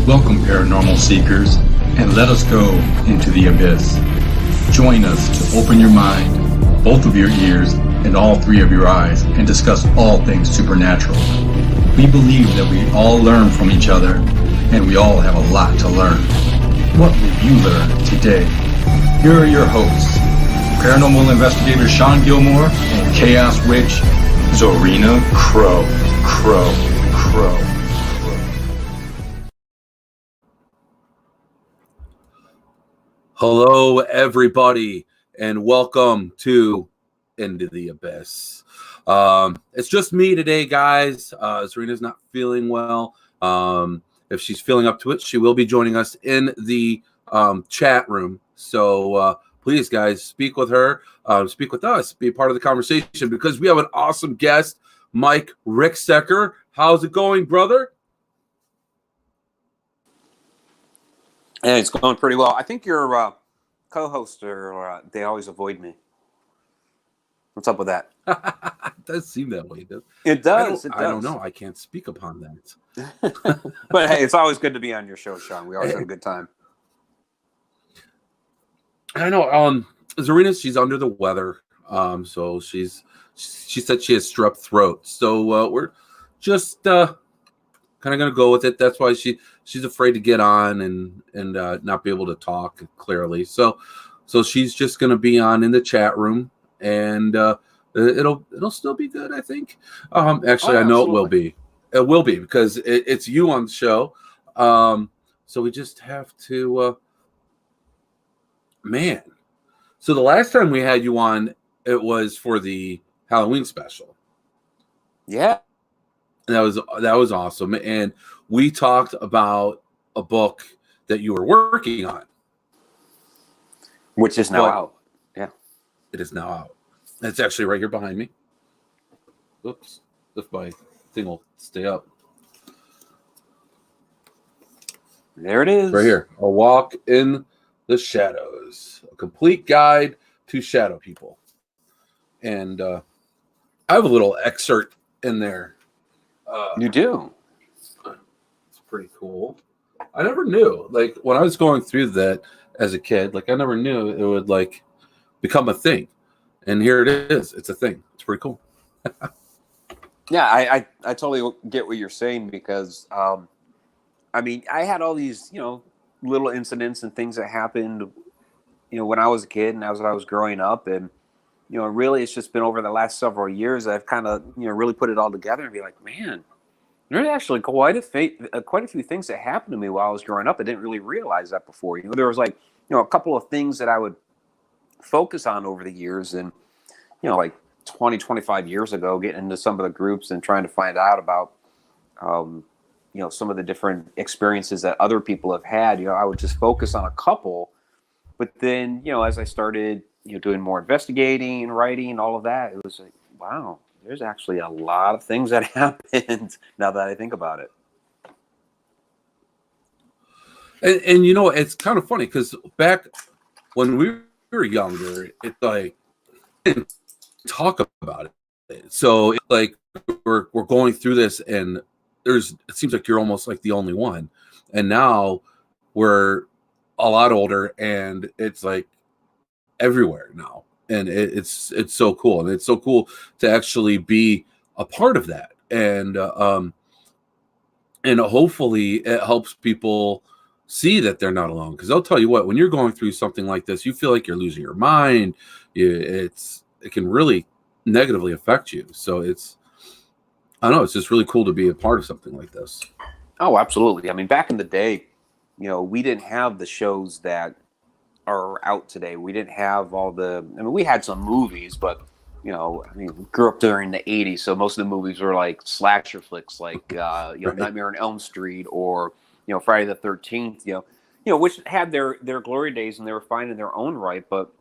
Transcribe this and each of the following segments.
Welcome, paranormal seekers, and let us go into the abyss. Join us to open your mind, both of your ears, and all three of your eyes, and discuss all things supernatural. We believe that we all learn from each other, and we all have a lot to learn. What will you learn today? Here are your hosts, paranormal investigator Sean Gilmore and Chaos Witch Zorina Crow. Hello, everybody, and welcome to Into the Abyss. It's just me today, guys. Serena's not feeling well. If she's feeling up to it, she will be joining us in the chat room. So please, guys, speak with her, speak with us, be part of the conversation, because we have an awesome guest, Mike Ricksecker. How's it going, brother? Yeah, it's going pretty well. I think your co-hosts they always avoid me. What's up with that? It does seem that way. It does. I don't know. I can't speak upon that. But hey, it's always good to be on your show, Sean. We always have a good time. I know. Zarina, she's under the weather. So she said she has strep throat. So we're just kind of gonna go with it. That's why she's afraid to get on and not be able to talk clearly. So she's just gonna be on in the chat room, and it'll still be good, I think. Actually, I know it will be. It will be because it's you on the show. So we just have to, man. So the last time we had you on, it was for the Halloween special. Yeah. That was awesome, and we talked about a book that you were working on, which is now out. Yeah, it is now out. It's actually right here behind me. Oops, if my thing will stay up. There it is, right here. A Walk in the Shadows: a complete guide to shadow people, and I have a little excerpt in there. You do. It's pretty cool. I never knew, like, when I was going through that as a kid, like, I never knew it would, like, become a thing. And here it is. It's a thing. It's pretty cool. Yeah, I totally get what you're saying, because, I mean, I had all these, little incidents and things that happened, when I was a kid and as I was growing up. And, really, it's just been over the last several years I've kind of, really put it all together and be like, man, there's actually quite a few things that happened to me while I was growing up. I didn't really realize that before. There was like, a couple of things that I would focus on over the years, and, like 20, 25 years ago, getting into some of the groups and trying to find out about, some of the different experiences that other people have had. I would just focus on a couple, but then, as I started, doing more investigating and writing, all of that, it was like, wow, there's actually a lot of things that happened now that I think about it. And it's kind of funny, because back when we were younger, it's like, didn't talk about it. So it's like we're going through this, and it seems like you're almost like the only one. And now we're a lot older, and it's like everywhere now. And it's so cool, and it's so cool to actually be a part of that, and hopefully it helps people see that they're not alone. Because I'll tell you what, when you're going through something like this, you feel like you're losing your mind. It can really negatively affect you. So I don't know, it's just really cool to be a part of something like this. Oh, absolutely. I mean, back in the day, we didn't have the shows that are out today. We didn't have we had some movies, but we grew up during the 80s, so most of the movies were like slasher flicks, like right. Nightmare on Elm Street, or Friday the 13th, which had their glory days, and they were fine in their own right. But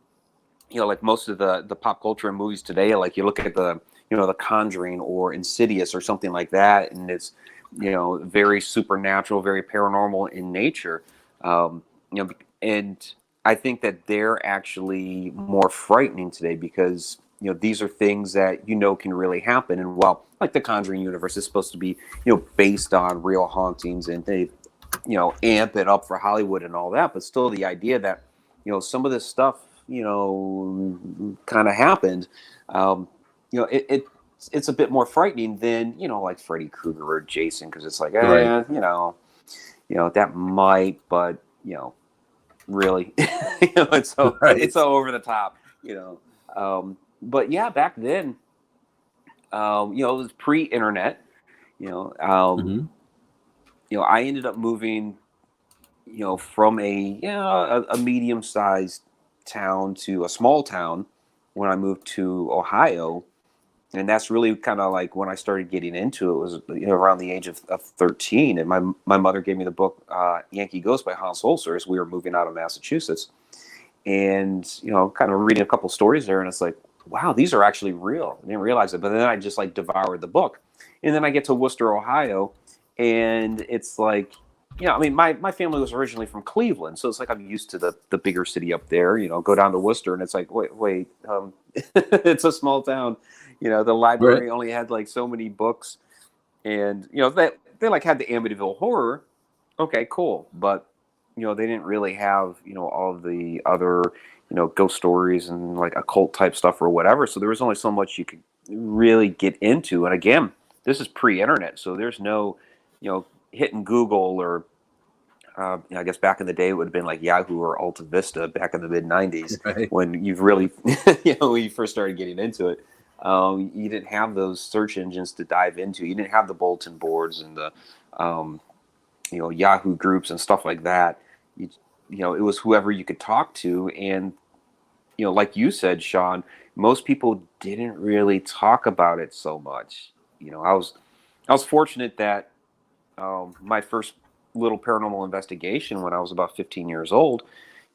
like most of the pop culture and movies today, like you look at the The Conjuring or Insidious or something like that, and it's very supernatural, very paranormal in nature, and I think that they're actually more frightening today, because these are things that can really happen. And while like the Conjuring universe is supposed to be based on real hauntings, and they amp it up for Hollywood and all that, but still the idea that, some of this stuff, kind of happened, it's a bit more frightening than, like Freddy Krueger or Jason, because it's like, Right. that might, but, really, it's so, Right. it's so over the top, but yeah, back then, it was pre-internet, Mhm. I ended up moving, from a medium-sized town to a small town when I moved to Ohio. And that's really kind of like when I started getting into it was, around the age of 13. And my mother gave me the book, Yankee Ghost by Hans Holzer, as we were moving out of Massachusetts. And, kind of reading a couple stories there. And it's like, wow, these are actually real. I didn't realize it. But then I just like devoured the book. And then I get to Worcester, Ohio. And it's like, I mean, my family was originally from Cleveland. So it's like I'm used to the bigger city up there, go down to Worcester. And it's like, wait, it's a small town. The Right. library only had like so many books. And, they like had the Amityville Horror. Okay, cool. But, they didn't really have, all of the other, ghost stories and like occult type stuff or whatever. So there was only so much you could really get into. And again, this is pre-internet. So there's no, hitting Google or, I guess back in the day it would have been like Yahoo or Alta Vista back in the mid 90s Right. when you've really, when you first started getting into it. You didn't have those search engines to dive into. You didn't have the bulletin boards and the, Yahoo groups and stuff like that. It was whoever you could talk to. And, like you said, Sean, most people didn't really talk about it so much. I was fortunate that my first little paranormal investigation when I was about 15 years old,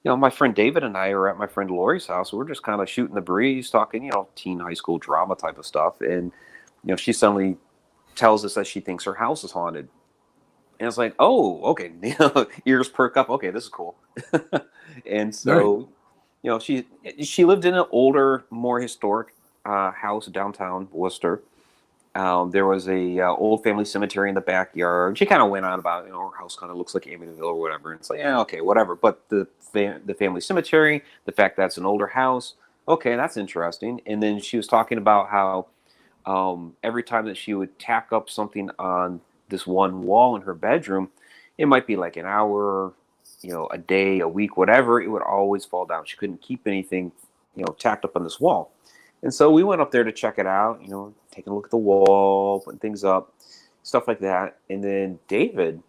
my friend David and I are at my friend Lori's house. We're just kind of shooting the breeze, talking, teen high school drama type of stuff. And, she suddenly tells us that she thinks her house is haunted. And it's like, oh, okay. Ears perk up. Okay, this is cool. And so, she lived in an older, more historic house downtown Worcester. There was a old family cemetery in the backyard. She kind of went on about, her house kind of looks like Amityville or whatever. And it's like, yeah, okay, whatever. But the family cemetery, the fact that's an older house, okay, that's interesting. And then she was talking about how every time that she would tack up something on this one wall in her bedroom, it might be like an hour, a day, a week, whatever, it would always fall down. She couldn't keep anything, tacked up on this wall. And so we went up there to check it out, taking a look at the wall, putting things up, stuff like that. And then David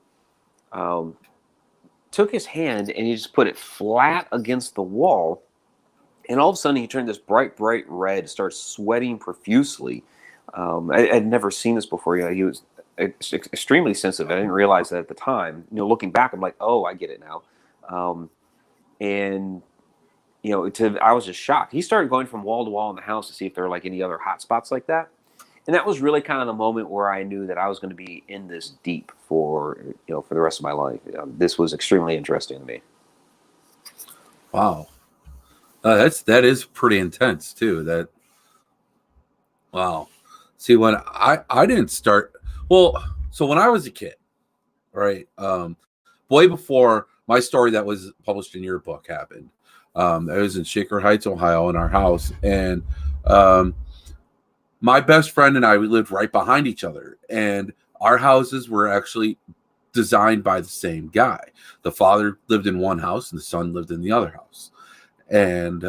took his hand and he just put it flat against the wall. And all of a sudden he turned this bright, bright red, started sweating profusely. I'd never seen this before. He was extremely sensitive. I didn't realize that at the time. Looking back, I'm like, oh, I get it now. And I was just shocked. He started going from wall to wall in the house to see if there were like any other hot spots like that. And that was really kind of the moment where I knew that I was going to be in this deep for the rest of my life. This was extremely interesting to me. Wow. That is pretty intense too. Wow. See, when I didn't start, so when I was a kid, right, way before my story that was published in your book happened, I was in Shaker Heights, Ohio, in our house, and my best friend and I, we lived right behind each other, and our houses were actually designed by the same guy. The father lived in one house, and the son lived in the other house, and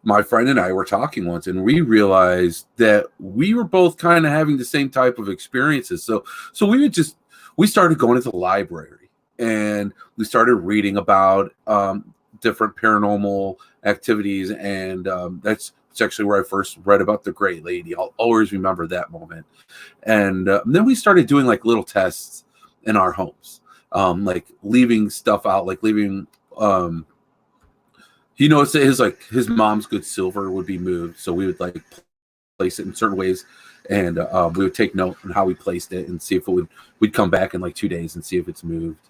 my friend and I were talking once, and we realized that we were both kind of having the same type of experiences. So we started going to the library, and we started reading about different paranormal activities, and that's actually where I first read about the Great Lady. I'll always remember that moment. And then we started doing like little tests in our homes, like leaving stuff out, like leaving. His mom's good silver would be moved, so we would like place it in certain ways, and we would take note on how we placed it and see if we'd come back in like 2 days and see if it's moved.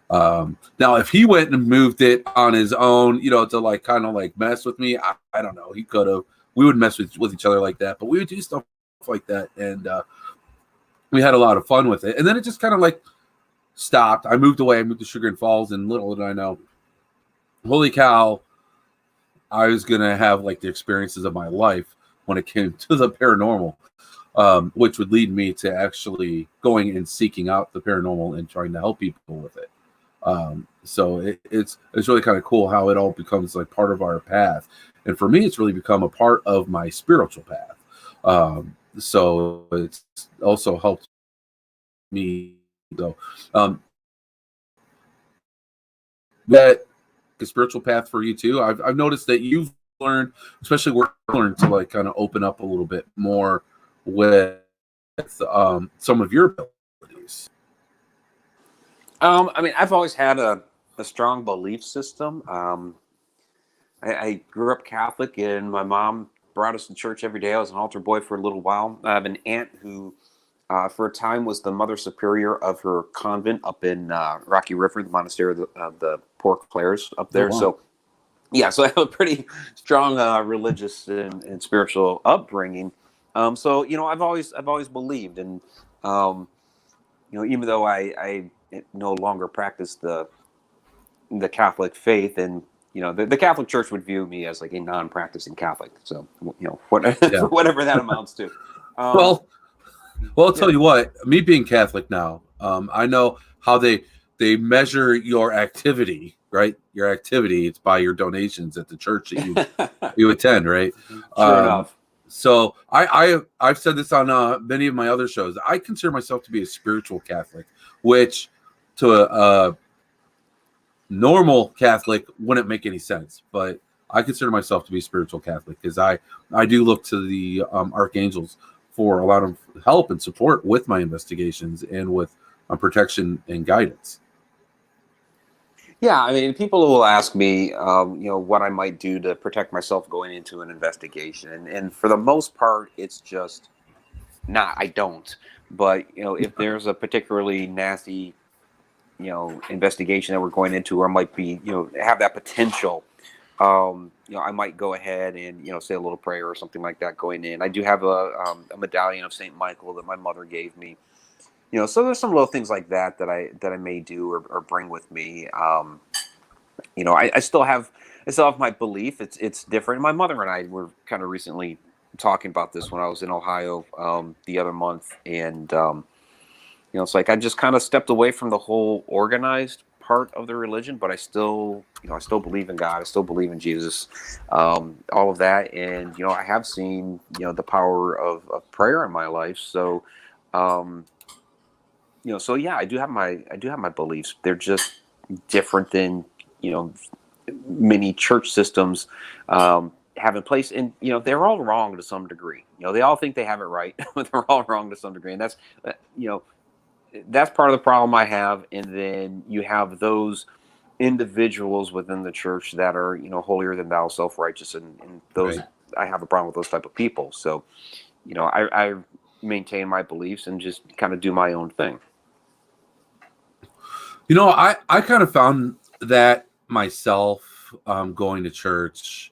Now if he went and moved it on his own, to like kind of like mess with me, I don't know, he could have. We would mess with each other like that, but we would do stuff like that, and we had a lot of fun with it. And then it just kind of like stopped. I moved away. I moved to Sugar and Falls, and little did I know, holy cow, I was gonna have like the experiences of my life when it came to the paranormal, which would lead me to actually going and seeking out the paranormal and trying to help people with it. So it's really kind of cool how it all becomes like part of our path, and for me, it's really become a part of my spiritual path. So it's also helped me. So that the spiritual path for you too. I've noticed that you've learned, especially where you learned to like kind of open up a little bit more with some of your abilities. I mean, I've always had a strong belief system. I grew up Catholic, and my mom brought us to church every day. I was an altar boy for a little while. I have an aunt who, for a time, was the mother superior of her convent up in Rocky River, the monastery of the Poor Clares up there. Oh, wow. So, yeah, so I have a pretty strong religious and spiritual upbringing. So I've always believed, and even though I no longer practice the Catholic faith, and the Catholic Church would view me as like a non-practicing Catholic. So Yeah. whatever that amounts to. Well, I'll tell you what. Me being Catholic now, I know how they measure your activity. Right, your activity. It's by your donations at the church that you attend. Right. Sure enough. So I've said this on many of my other shows. I consider myself to be a spiritual Catholic, which to a normal Catholic wouldn't make any sense. But I consider myself to be a spiritual Catholic because I do look to the archangels for a lot of help and support with my investigations and with protection and guidance. Yeah, I mean, people will ask me, what I might do to protect myself going into an investigation, and for the most part, it's just not. I don't. But if there's a particularly nasty, investigation that we're going into, or might be, have that potential, I might go ahead and say a little prayer or something like that going in. I do have a medallion of Saint Michael that my mother gave me. So there's some little things like that I may do or bring with me. I still have my belief. It's different. My mother and I were kind of recently talking about this when I was in Ohio the other month, and it's like I just kind of stepped away from the whole organized part of the religion, but I still believe in God. I still believe in Jesus, all of that, and I have seen the power of prayer in my life. So. So yeah, I do have my beliefs. They're just different than many church systems have in place, and they're all wrong to some degree. They all think they have it right, but they're all wrong to some degree, and that's part of the problem I have. And then you have those individuals within the church that are holier than thou, self-righteous, and those Right. I have a problem with those type of people. So I maintain my beliefs and just kind of do my own thing. I kind of found that myself going to church.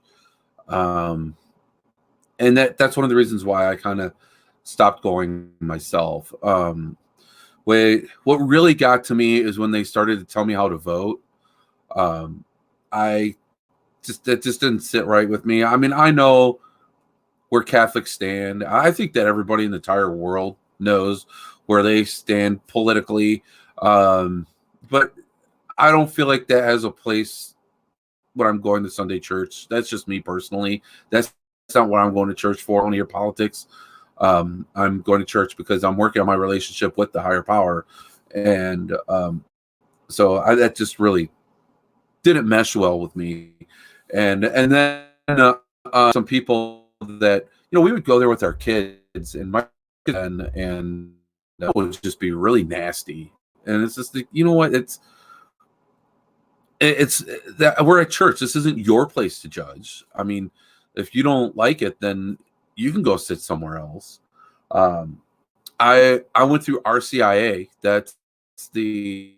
And that's one of the reasons why I kind of stopped going myself. What really got to me is when they started to tell me how to vote. That just didn't sit right with me. I mean, I know where Catholics stand. I think that everybody in the entire world knows where they stand politically. But I don't feel like that has a place when I'm going to Sunday church. That's just me personally. That's not what I'm going to church for. I want to hear politics. I'm going to church because I'm working on my relationship with the higher power. And so that just really didn't mesh well with me. And then some people that, we would go there with our kids, and my kids and that would just be really nasty. And it's just like, you know what? It's that we're at church. This isn't your place to judge. I mean, if you don't like it, then you can go sit somewhere else. I went through RCIA. That's the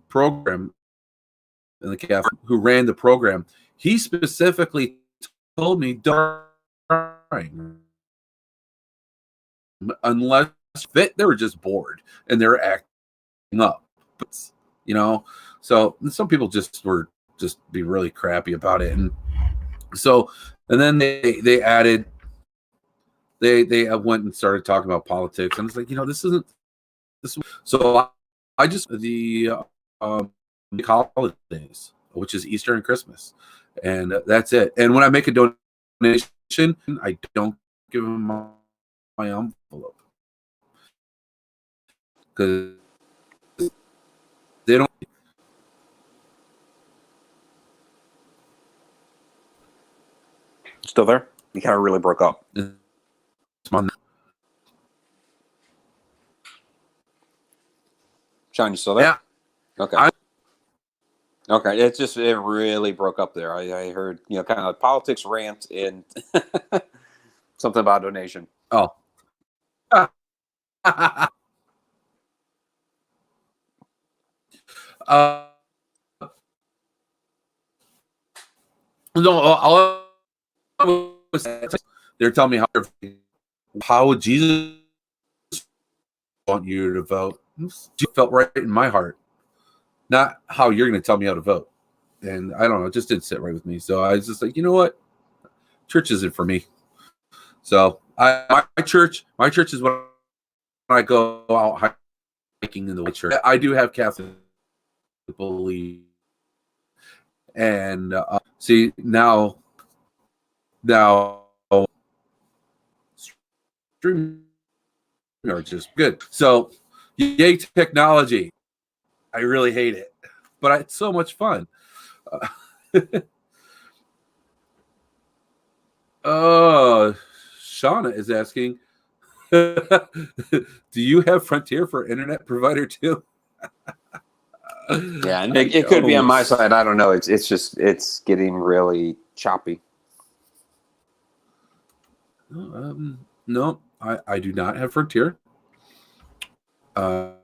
program in the Catholic who ran the program. He specifically told me, don't unless fit, they were just bored and they're acting up, you know. So some people just be really crappy about it, and so and then they added they went and started talking about politics, and it's like, you know, this isn't this. So I just the holidays, which is Easter and Christmas, and that's it. And when I make a donation, I don't give them my envelope because they don't. Still there? You kind of really broke up. Sean, you still there? Yeah. Okay. Okay. It really broke up there. I heard, you know, kind of like politics rant and something about donation. Oh. No, all they're telling me how would Jesus want you to vote? It felt right in my heart, not how you're going to tell me how to vote. And I don't know, it just didn't sit right with me. So I was just like, you know what, church isn't for me. So my church is when I go out hiking in the church. I do have Catholic belief, and see now streaming are just good. So yay technology. I really hate it, but it's so much fun. Shauna is asking, do you have Frontier for internet provider too? Yeah, and it could be on my side. I don't know. It's getting really choppy. No, I do not have Frontier. There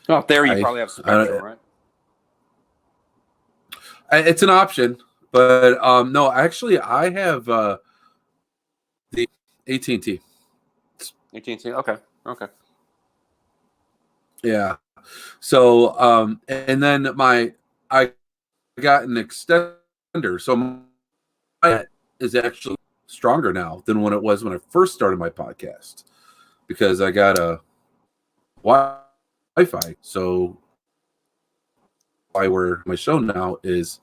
you probably have Spectrum, right? It's an option, but no, actually, I have the AT&T. AT&T. Okay. Yeah. So and then I got an extender, so my is actually stronger now than when it was when I first started my podcast, because I got a Wi-Fi. So where my show now is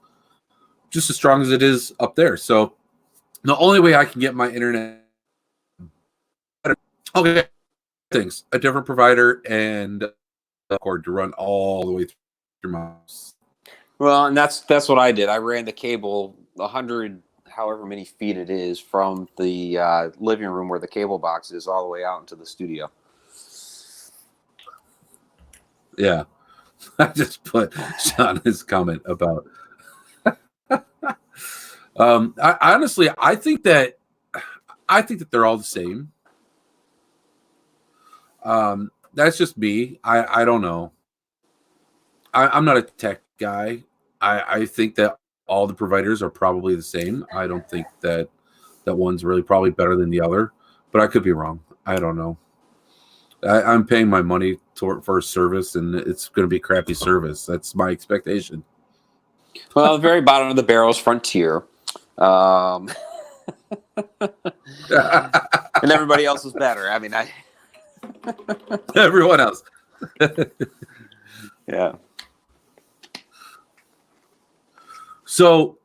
just as strong as it is up there. So the only way I can get my internet, okay, things a different provider and a cord to run all the way through my house. Well, and that's what I did. I ran the cable 100, however many feet it is, from the living room where the cable box is all the way out into the studio. Yeah. I just put Shauna's comment about. I think that they're all the same. That's just me. I don't know. I'm not a tech guy. I think that all the providers are probably the same. I don't think that one's really probably better than the other, but I could be wrong. I don't know. I'm paying my money for a service, and it's going to be crappy service. That's my expectation. Well, the very bottom of the barrel is Frontier. And everybody else is better. I mean, everyone else. Yeah. So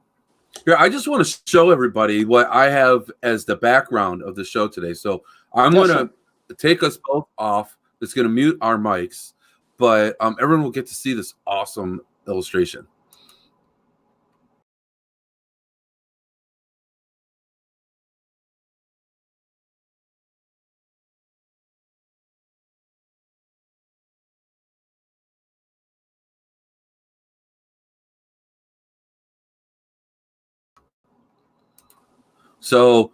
here, I just want to show everybody what I have as the background of the show today. So I'm going to take us both off. It's going to mute our mics, but everyone will get to see this awesome illustration. So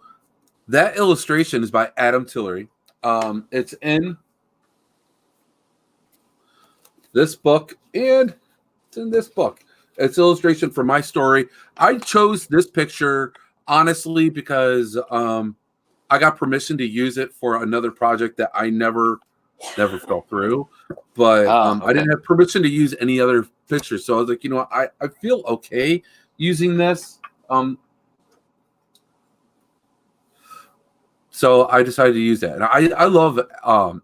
that illustration is by Adam Tillery. It's in this book, and it's in this book. It's illustration for my story. I chose this picture honestly because I got permission to use it for another project that I never never fell through. But Okay. I didn't have permission to use any other pictures, so I was like, I feel okay using this. So I decided to use that, and I love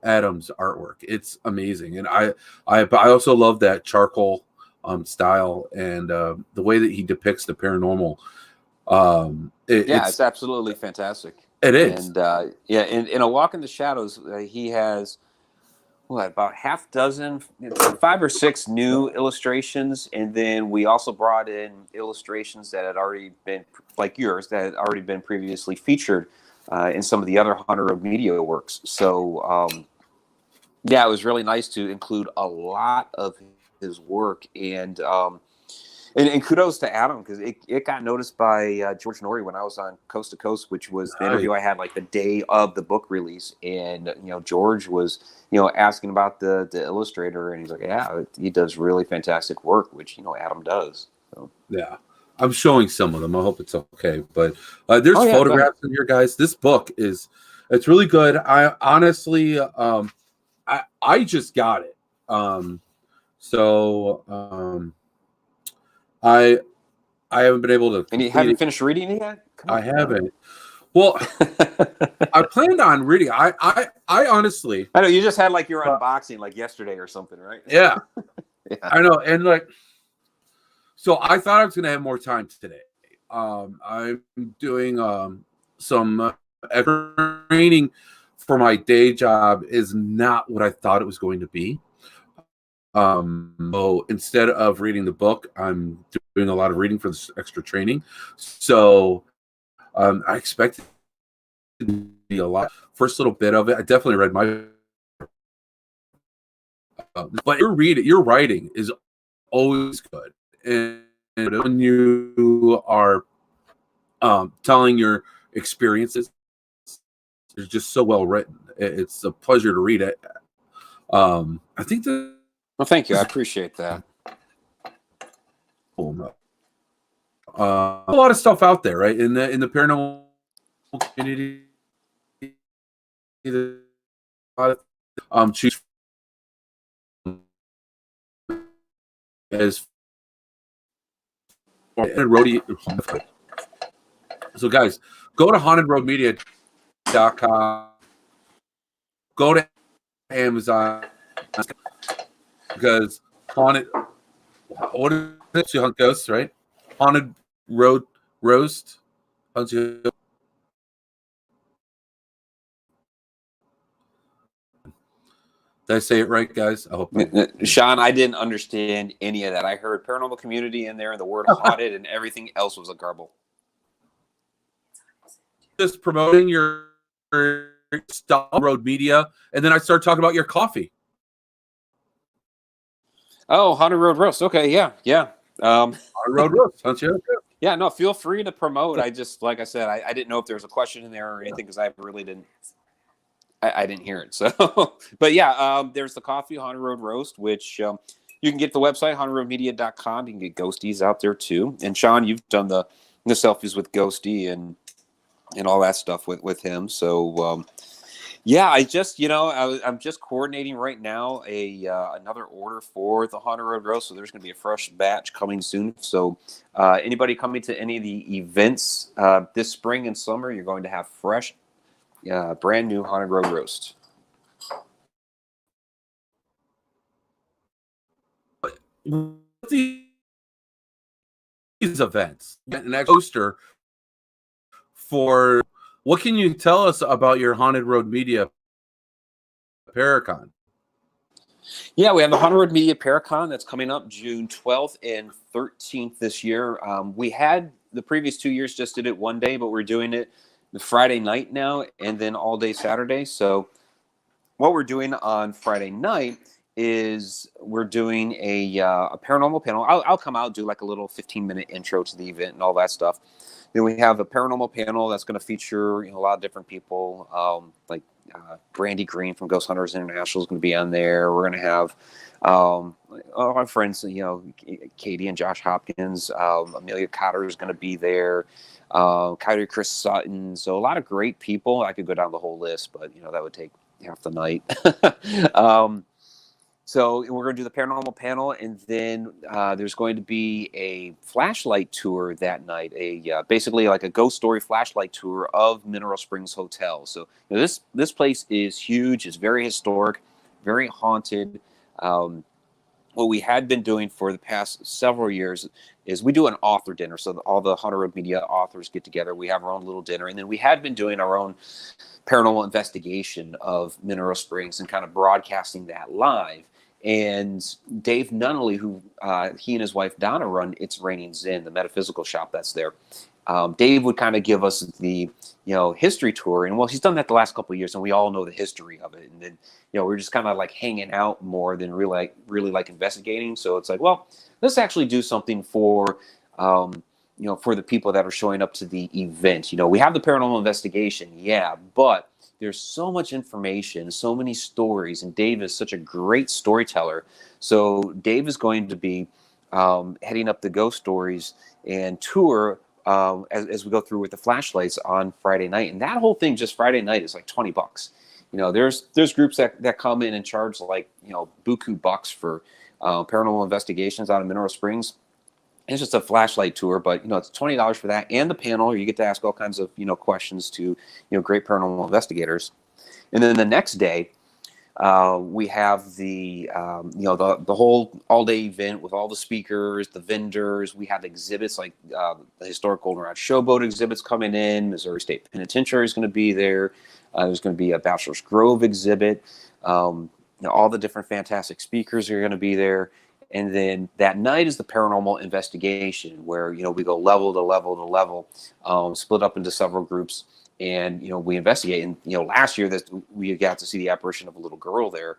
Adam's artwork. It's amazing, and I also love that charcoal style and the way that he depicts the paranormal. It's absolutely fantastic. It is. And in A Walk in the Shadows, he has about half dozen, 5 or 6 new illustrations, and then we also brought in illustrations that had already been, like yours, that had already been previously featured in some of the other Haunted Road Media works. So it was really nice to include a lot of his work, and kudos to Adam, because it got noticed by George Norrie when I was on Coast to Coast, which was the interview I had like the day of the book release. And, George was, asking about the illustrator, and he's like, yeah, he does really fantastic work, which, Adam does. So. Yeah. I'm showing some of them. I hope it's okay. But there's photographs in here, guys. This book it's really good. I honestly, I just got it. I haven't been able to. And you haven't finished reading it yet? I haven't. Well, I planned on reading. I honestly. I know you just had like your unboxing like yesterday or something, right? Yeah. I know, and so I thought I was going to have more time today. I'm doing some training for my day job. Is not what I thought it was going to be. So instead of reading the book, I'm doing a lot of reading for this extra training. So I expected it to be a lot. First little bit of it, I definitely read my. But your writing is always good, and when you are telling your experiences, it's just so well written. It's a pleasure to read it. I think that. Well, thank you. I appreciate that. A lot of stuff out there, right? In the paranormal community. Choose as so, guys, go to hauntedroadmedia.com. Go to Amazon, because haunted. What is it? You hunt ghosts, right? Haunted Road Roast. Did I say it right, guys? I hope. Sean, I didn't understand any of that. I heard paranormal community in there and the word haunted, and everything else was a garble. Just promoting your Stop Road Media, and then I start talking about your coffee. Oh, Haunted Road Roast. Okay, yeah. Haunted Road Roast, don't you? Yeah, no, feel free to promote. I just, like I said, I didn't know if there was a question in there or anything, because I really didn't. I didn't hear it. So, but yeah, there's the coffee, Haunted Road Roast, which you can get the website, hauntedroadmedia.com. You can get Ghosties out there too. And Sean, you've done the selfies with Ghosty and all that stuff with him. So, I just, I'm just coordinating right now another order for the Haunted Road Roast. So there's going to be a fresh batch coming soon. So anybody coming to any of the events this spring and summer, you're going to have fresh, brand new Haunted Road Roast. These events, an poster for what can you tell us about your Haunted Road Media Paracon? Yeah, we have the Haunted Road Media Paracon that's coming up June 12th and 13th this year. We had the previous 2 years just did it one day, but we're doing it the Friday night now and then all day Saturday. So what we're doing on Friday night is we're doing a paranormal panel. I'll come out, do like a little 15-minute intro to the event and all that stuff. Then we have a paranormal panel that's going to feature a lot of different people, like Brandy Green from Ghost Hunters International is going to be on there. We're going to have our friends, Katie and Josh Hopkins. Amelia Cotter is going to be there. Coyote Chris Sutton. So a lot of great people. I could go down the whole list, but that would take half the night. So we're going to do the paranormal panel, and then there's going to be a flashlight tour that night. Basically like a ghost story flashlight tour of Mineral Springs Hotel. So this place is huge. It's very historic, very haunted. What we had been doing for the past several years is we do an author dinner. So all the Haunted Road Media authors get together. We have our own little dinner, and then we had been doing our own paranormal investigation of Mineral Springs and kind of broadcasting that live. And Dave Nunnally, who he and his wife Donna run It's Raining Zen, the metaphysical shop that's there. Dave would kind of give us the history tour, and well, he's done that the last couple of years, and we all know the history of it. And then we're just kind of like hanging out more than really like investigating. So it's like, well, let's actually do something for for the people that are showing up to the event. We have the paranormal investigation, yeah, but there's so much information, so many stories, and Dave is such a great storyteller. So Dave is going to be heading up the ghost stories and tour as we go through with the flashlights on Friday night. And that whole thing, just Friday night, is like $20. There's groups that come in and charge like buku bucks for paranormal investigations out of Mineral Springs. It's just a flashlight tour, but it's $20 for that and the panel. You get to ask all kinds of questions to great paranormal investigators. And then the next day, we have the whole all-day event with all the speakers, the vendors. We have exhibits like the historic Goldenrod Showboat exhibits coming in. Missouri State Penitentiary is going to be there. There's going to be a Bachelor's Grove exhibit. All the different fantastic speakers are going to be there. And then that night is the paranormal investigation, where we go level to level to level, split up into several groups, and we investigate. And last year we got to see the apparition of a little girl there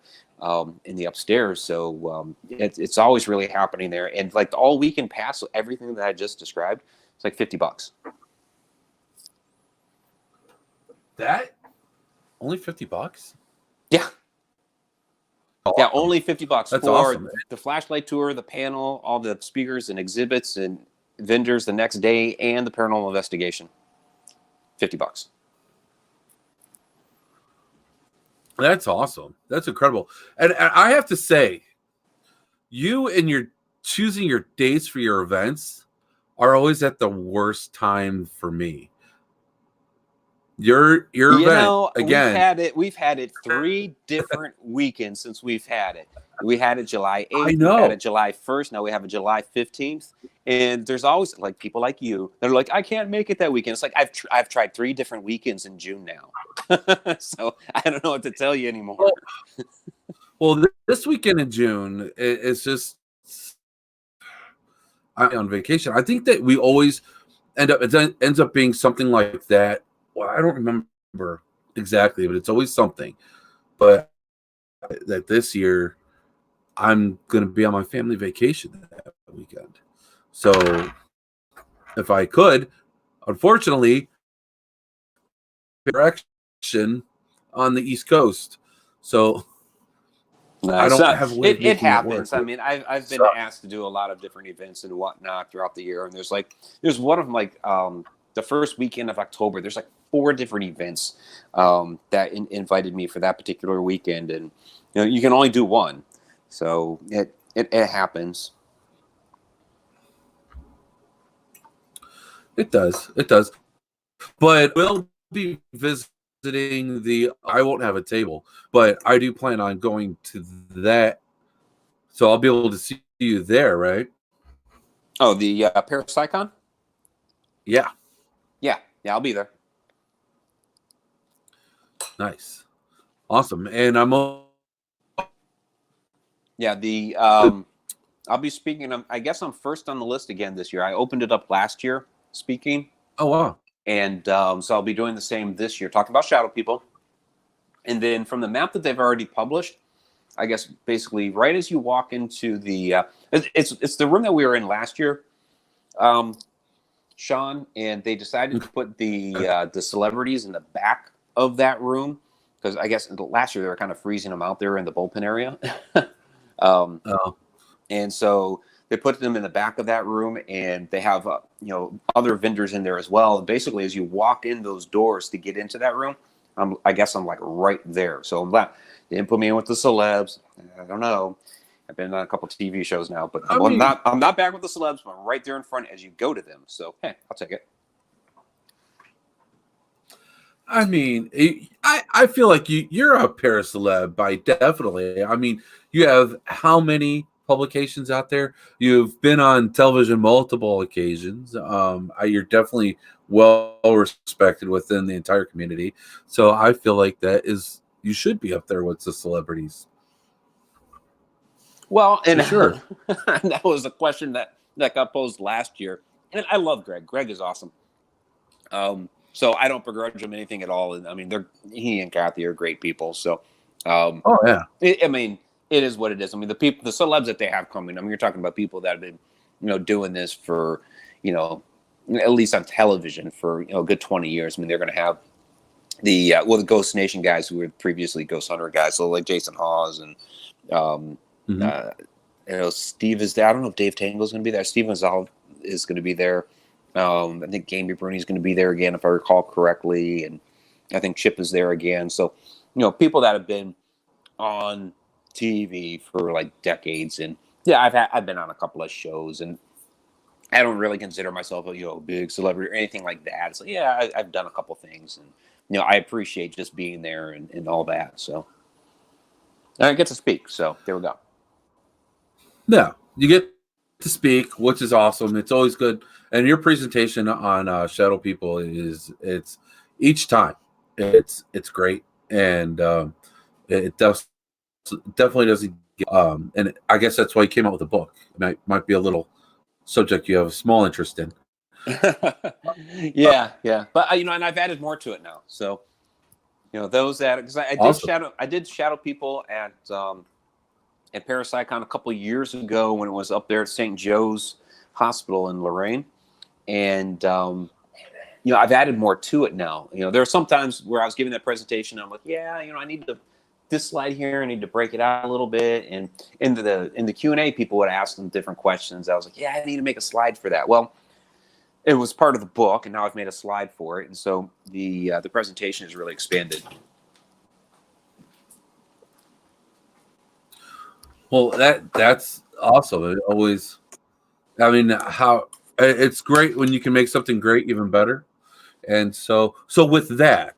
in the upstairs. So it's always really happening there. And like the all weekend pass, so everything that I just described, it's like $50. That only $50? Yeah. Yeah, only $50 That's for awesome, the flashlight tour, the panel, all the speakers and exhibits and vendors the next day, and the paranormal investigation. $50. That's awesome. That's incredible. And I have to say, you and your choosing your dates for your events are always at the worst time for me. Your event again. We've had it 3 different weekends since we've had it. We had it July 8th. I know. We had it July 1st. Now we have it July 15th. And there's always like people like you that are like, I can't make it that weekend. It's like I've tried 3 different weekends in June now. So I don't know what to tell you anymore. Well, this weekend in June, it's just I'm on vacation. I think that we always it ends up being something like that. Well, I don't remember exactly, but it's always something. But that this year, I'm going to be on my family vacation that weekend. So if I could, unfortunately, direction on the East Coast. So I don't have a way of it happens. Work. I mean, I've been asked to do a lot of different events and whatnot throughout the year. And there's one of them, like the first weekend of October, there's like 4 different events that invited me for that particular weekend. And, you can only do one. So it happens. It does. It does. But we'll be visiting I won't have a table, but I do plan on going to that. So I'll be able to see you there, right? Oh, the Parapsychon? Yeah. Yeah, I'll be there. Nice. Awesome. And I'll be speaking. I guess I'm first on the list again this year. I opened it up last year speaking. Oh, wow. And so I'll be doing the same this year, talking about shadow people. And then from the map that they've already published, I guess basically right as you walk into the it's the room that we were in last year, Sean, and they decided to put the celebrities in the back of that room because I guess last year they were kind of freezing them out there in the bullpen area. And so they put them in the back of that room, and they have other vendors in there as well. And basically, as you walk in those doors to get into that room, I guess I'm like right there. So I'm glad they didn't put me in with the celebs. I don't know. I've been on a couple of TV shows now, but I'm not back with the celebs. But I'm right there in front as you go to them. So hey, I'll take it. I mean, I feel like you're a paraceleb by definitely. I mean, you have how many publications out there? You've been on television multiple occasions. You're definitely well respected within the entire community. So I feel like you should be up there with the celebrities. Well, and sure, that was a question that got posed last year, and I love Greg. Greg is awesome. So I don't begrudge him anything at all. And I mean, he and Kathy are great people. So, oh yeah, I mean, it is what it is. I mean, the celebs that they have coming. I mean, you're talking about people that have been, doing this for, at least on television for a good 20 years. I mean, they're going to have the Ghost Nation guys who were previously Ghost Hunter guys. So like Jason Hawes and Steve is there. I don't know if Dave Tangle's going to be there. Steve Gonzalez is going to be there. I think Gamey Bruni's going to be there again, if I recall correctly, and I think Chip is there again. So, people that have been on TV for like decades, and yeah, I've been on a couple of shows, and I don't really consider myself a big celebrity or anything like that. So yeah, I've done a couple things, and I appreciate just being there and all that. So I get to speak. So there we go. Yeah, you get to speak, which is awesome. It's always good. And your presentation on Shadow People it's each time it's great, and it definitely doesn't. And I guess that's why you came out with a book. It might be a little subject you have a small interest in. yeah, but and I've added more to it now. So those that because I did Shadow People at Parapsychon a couple of years ago when it was up there at St. Joe's Hospital in Lorraine. And, I've added more to it now. There are some times where I was giving that presentation, I'm like, I need this slide here, I need to break it out a little bit. And in the Q&A, people would ask them different questions. I was like, I need to make a slide for that. Well, it was part of the book, and now I've made a slide for it. And so the presentation is really expanded. Well, that's awesome. It always, I mean, it's great when you can make something great even better. And so with that,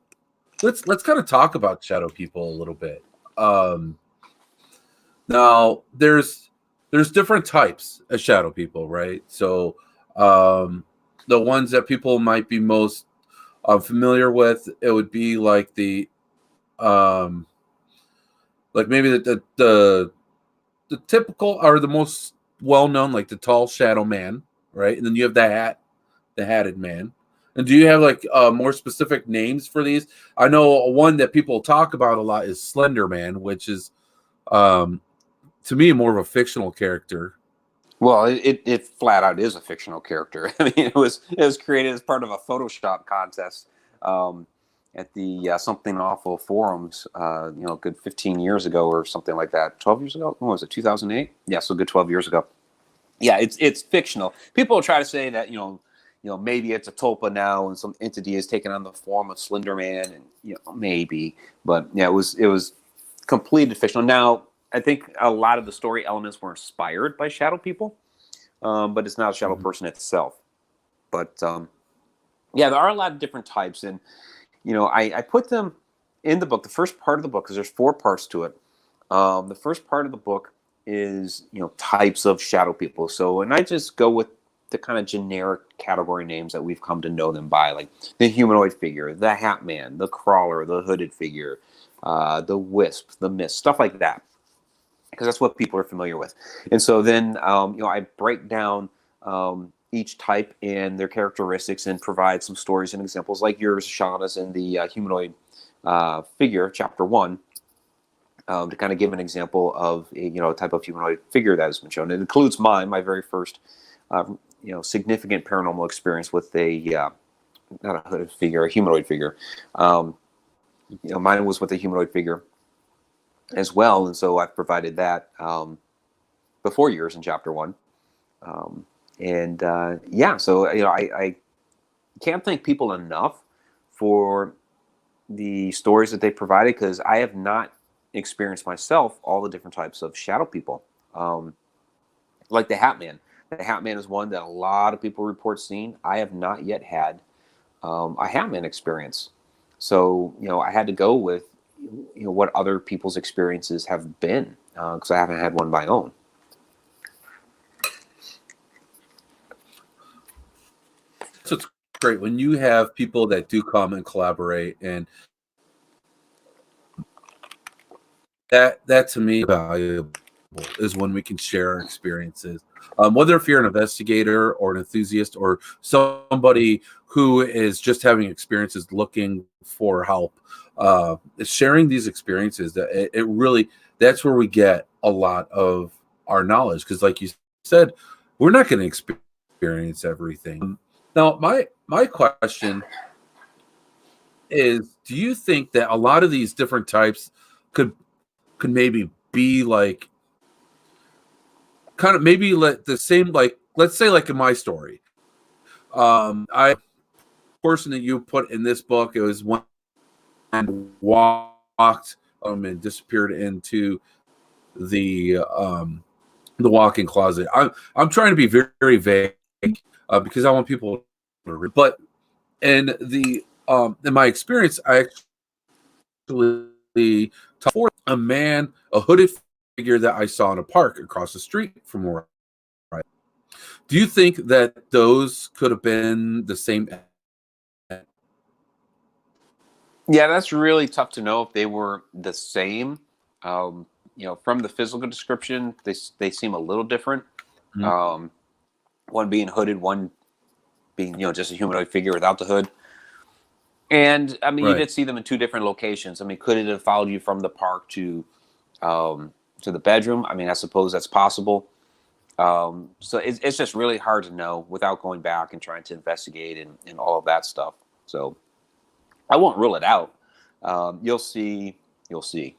let's kind of talk about Shadow People a little bit. Now there's different types of Shadow People, right? So the ones that people might be most familiar with, it would be like maybe the typical or the most well-known, like the tall shadow man, right? And then you have the hatted man. And do you have like more specific names for these? I know one that people talk about a lot is Slender Man, which is to me more of a fictional character. Well, it flat out is a fictional character. I mean, it was created as part of a Photoshop contest at the Something Awful forums, a good 15 years ago or something like that. 12 years ago? When was it? 2008? Yeah, so good 12 years ago. Yeah, it's fictional. People will try to say that maybe it's a tulpa now and some entity has taken on the form of Slender Man, and maybe, but yeah, it was completely fictional. Now, I think a lot of the story elements were inspired by Shadow People, but it's not a shadow person itself. But there are a lot of different types, and I put them in the book. The first part of the book, because there's 4 parts to it. The first part of the book is types of Shadow People. So, and I just go with the kind of generic category names that we've come to know them by, like the humanoid figure, the Hat Man, the Crawler, the hooded figure, the Wisp, the Mist, stuff like that, because that's what people are familiar with. And so then, I break down each type and their characteristics and provide some stories and examples, like yours, Sean, is in the humanoid figure, chapter 1, to kind of give an example of a type of humanoid figure that has been shown. It includes my very first significant paranormal experience with a not a hooded figure, a humanoid figure. Mine was with a humanoid figure as well, and so I've provided that before yours in chapter 1. So I can't thank people enough for the stories that they provided, because I have not experienced myself all the different types of shadow people. Like the Hat Man. The Hat Man is one that a lot of people report seeing. I have not yet had a Hat Man experience. So, I had to go with, what other people's experiences have been, because I haven't had one of my own. So it's great when you have people that do come and collaborate, and that to me valuable is when we can share our experiences. Whether if you're an investigator or an enthusiast or somebody who is just having experiences looking for help, sharing these experiences, that it really, that's where we get a lot of our knowledge, because like you said, we're not going to experience everything. Now my question is, do you think that a lot of these different types could maybe be like kind of maybe let the same, like let's say like in my story, I person that you put in this book, it was one and walked and disappeared into the walk-in closet. I'm trying to be very, very vague because I want people to read. But in the in my experience, I actually talked for a man, a hooded figure that I saw in a park across the street from where I. Do you think that those could have been the same? Yeah, that's really tough to know if they were the same. From the physical description, they seem a little different. Mm-hmm. One being hooded, one being just a humanoid figure without the hood. And I mean, you did see them in two different locations. I mean, could it have followed you from the park to the bedroom? I mean, I suppose that's possible. So it's just really hard to know without going back and trying to investigate and all of that stuff. So I won't rule it out. You'll see,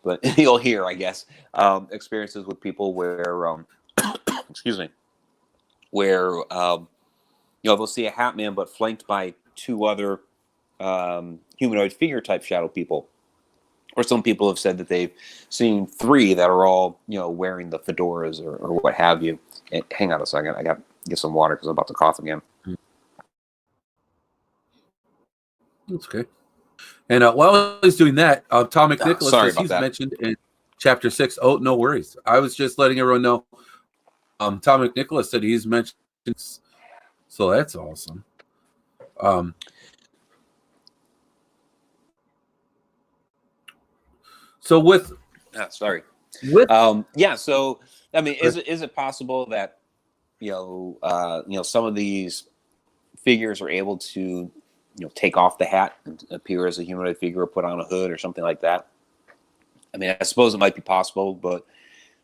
but you'll hear, I guess, experiences with people where, excuse me, where they'll see a Hat Man, but flanked by two other humanoid figure type shadow people. Or some people have said that they've seen three that are all, wearing the fedoras or what have you. And hang on a second, I got to get some water because I'm about to cough again. That's okay. And while he's doing that, Tom McNicholas says he's mentioned in chapter 6. Oh, no worries. I was just letting everyone know. Tom McNicholas said he's mentioned, so that's awesome. So with so I mean, is it possible that some of these figures are able to take off the hat and appear as a humanoid figure or put on a hood or something like that? I mean, I suppose it might be possible, but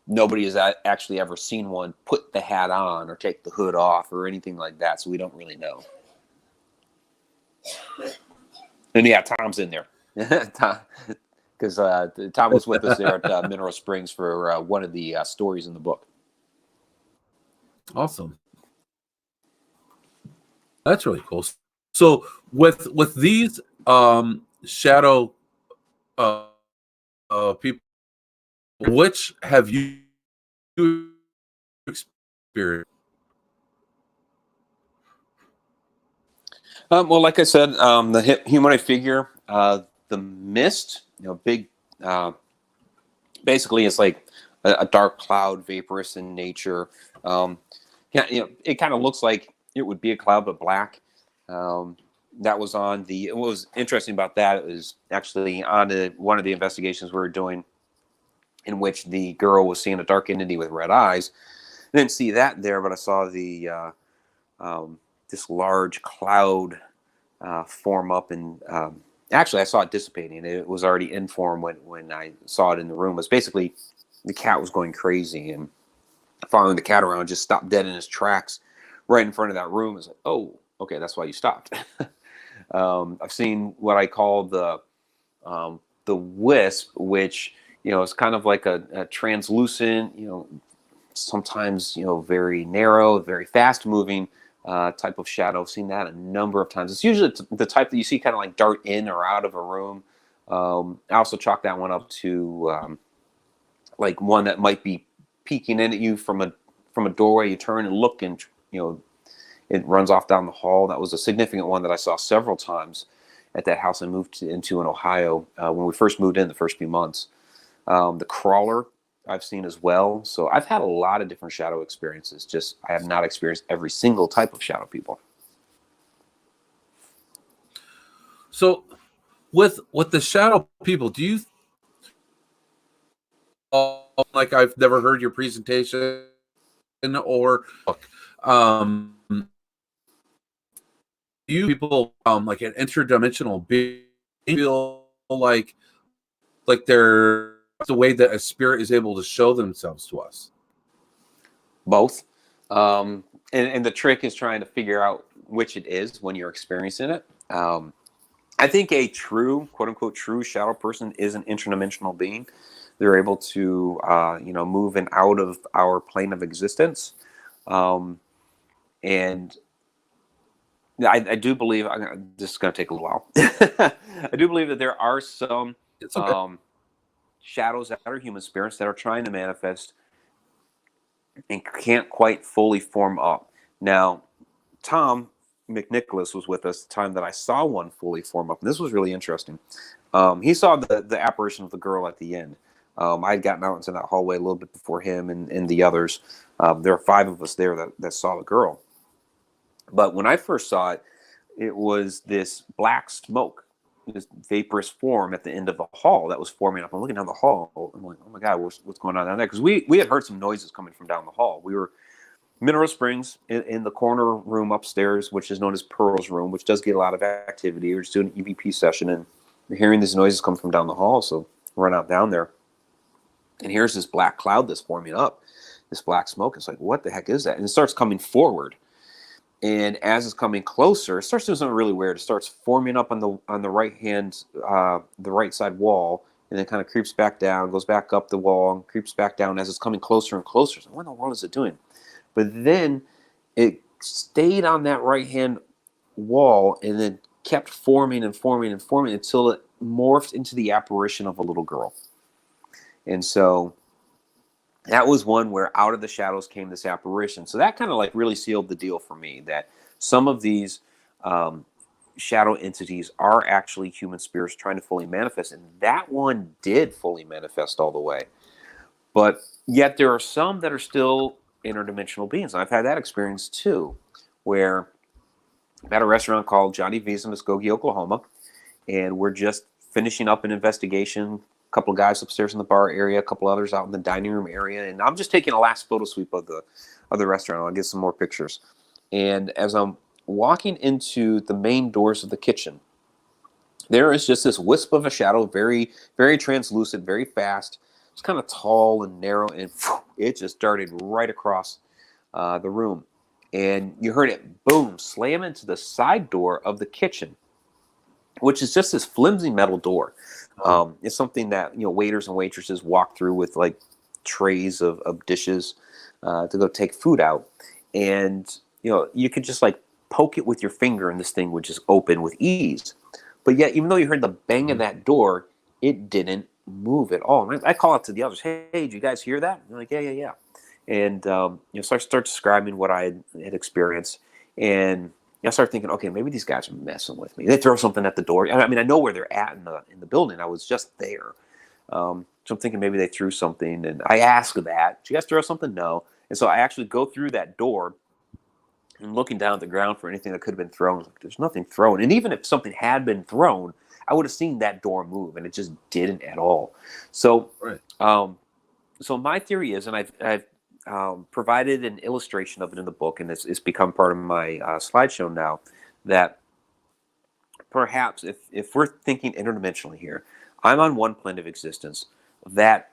nobody has actually ever seen one put the hat on or take the hood off or anything like that, so we don't really know. And yeah, Tom's in there. Because Tom was with us there at Mineral Springs for one of the stories in the book. Awesome. That's really cool. So with these shadow people, which have you experienced? Well, like I said, the humanoid figure, the mist, big. Basically, it's like a dark cloud, vaporous in nature. It kind of looks like it would be a cloud, but black. That was on what was interesting about that, it was actually on one of the investigations we were doing, in which the girl was seeing a dark entity with red eyes. I didn't see that there, but I saw the this large cloud form up, and actually I saw it dissipating. It was already in form when I saw it in the room. It was basically the cat was going crazy, and following the cat around just stopped dead in his tracks right in front of that room. It's like, oh, okay, that's why you stopped. I've seen what I call the wisp, which is kind of like a translucent, sometimes very narrow, very fast moving type of shadow. I've seen that a number of times. It's usually the type that you see kind of like dart in or out of a room. I also chalk that one up to like one that might be peeking in at you from a doorway. You turn and look, and it runs off down the hall. That was a significant one that I saw several times at that house I moved into in Ohio when we first moved in the first few months. The crawler I've seen as well. So I've had a lot of different shadow experiences. Just I have not experienced every single type of shadow people. So with the shadow people, do you like I've never heard your presentation or um you people like an interdimensional being feel like they're the way that a spirit is able to show themselves to us? Both. And the trick is trying to figure out which it is when you're experiencing it. I think a true, quote unquote, true shadow person is an interdimensional being. They're able to, move in out of our plane of existence. And I do believe, this is going to take a little while. I do believe that there are some shadows that are human spirits that are trying to manifest and can't quite fully form up. Now, Tom McNicholas was with us the time that I saw one fully form up. And this was really interesting. He saw the apparition of the girl at the end. I had gotten out into that hallway a little bit before him and the others. There were 5 of us there that saw the girl. But when I first saw it, it was this black smoke, this vaporous form at the end of the hall that was forming up. I'm looking down the hall. I'm like, oh my God, what's going on down there? Because we had heard some noises coming from down the hall. We were Mineral Springs in the corner room upstairs, which is known as Pearl's room, which does get a lot of activity. We're just doing an EVP session, and we're hearing these noises come from down the hall. So we run out down there, and here's this black cloud that's forming up, this black smoke. It's like, what the heck is that? And it starts coming forward. And as it's coming closer, it starts doing something really weird. It starts forming up on the right hand, the right side wall, and then kind of creeps back down, goes back up the wall, and creeps back down as it's coming closer and closer. So what in the world is it doing? But then it stayed on that right hand wall and then kept forming and forming and forming until it morphed into the apparition of a little girl. And so that was one where out of the shadows came this apparition. So that kind of like really sealed the deal for me that some of these shadow entities are actually human spirits trying to fully manifest. And that one did fully manifest all the way. But yet there are some that are still interdimensional beings. And I've had that experience too, where I'm at a restaurant called Johnny V's in Muskogee, Oklahoma. And we're just finishing up an investigation. A couple of guys upstairs in the bar area, a couple others out in the dining room area, and I'm just taking a last photo sweep of the restaurant. I'll get some more pictures. And as I'm walking into the main doors of the kitchen, there is just this wisp of a shadow, very, very translucent, very fast. It's kind of tall and narrow, and it just darted right across the room. And you heard it, boom, slam into the side door of the kitchen, which is just this flimsy metal door. It's something that waiters and waitresses walk through with like trays of dishes to go take food out, and you could just like poke it with your finger, and this thing would just open with ease. But yet, even though you heard the bang of that door, it didn't move at all. And I call out to the others, "Hey, did you guys hear that?" And they're like, "Yeah." And so I start describing what I had experienced, and I started thinking, okay, maybe these guys are messing with me. They throw something at the door. I mean, I know where they're at in the building. I was just there. So I'm thinking maybe they threw something. And I ask that. Did you guys throw something? No. And so I actually go through that door and looking down at the ground for anything that could have been thrown. Like, there's nothing thrown. And even if something had been thrown, I would have seen that door move, and it just didn't at all. So, Right. So my theory is, and I've provided an illustration of it in the book, and it's become part of my slideshow now, that perhaps if we're thinking interdimensionally here, I'm on one plane of existence, that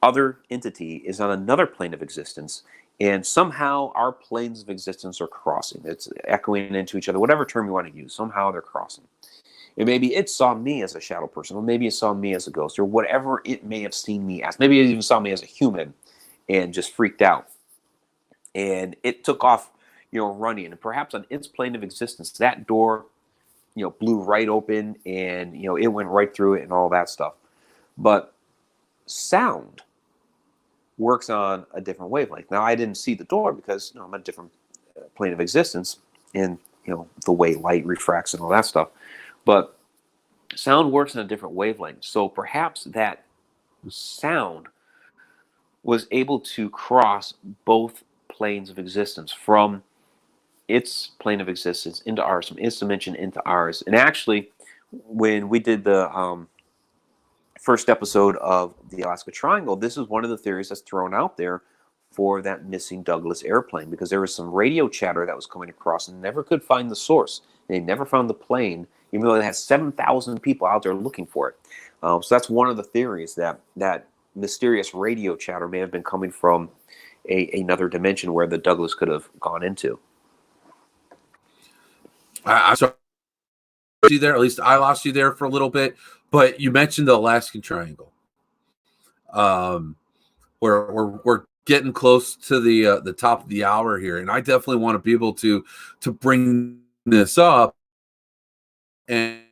other entity is on another plane of existence, and somehow our planes of existence are crossing. It's echoing into each other, whatever term you want to use. Somehow they're crossing. And maybe it saw me as a shadow person, or maybe it saw me as a ghost, or whatever it may have seen me as. Maybe it even saw me as a human and just freaked out. And it took off, running. And perhaps on its plane of existence, that door, blew right open, and it went right through it and all that stuff. But sound works on a different wavelength. Now, I didn't see the door because I'm a different plane of existence in the way light refracts and all that stuff. But sound works on a different wavelength. So perhaps that sound was able to cross both planes of existence, from its plane of existence into ours, from its dimension into ours. And actually, when we did the first episode of the Alaska Triangle, this is one of the theories that's thrown out there for that missing Douglas airplane, because there was some radio chatter that was coming across and never could find the source. They never found the plane, even though they had 7,000 people out there looking for it. So that's one of the theories, that mysterious radio chatter may have been coming from another dimension where the Douglas could have gone into. I'm sorry you there. At least I lost you there for a little bit. But you mentioned the Alaskan Triangle. We're getting close to the top of the hour here, and I definitely want to be able to bring this up and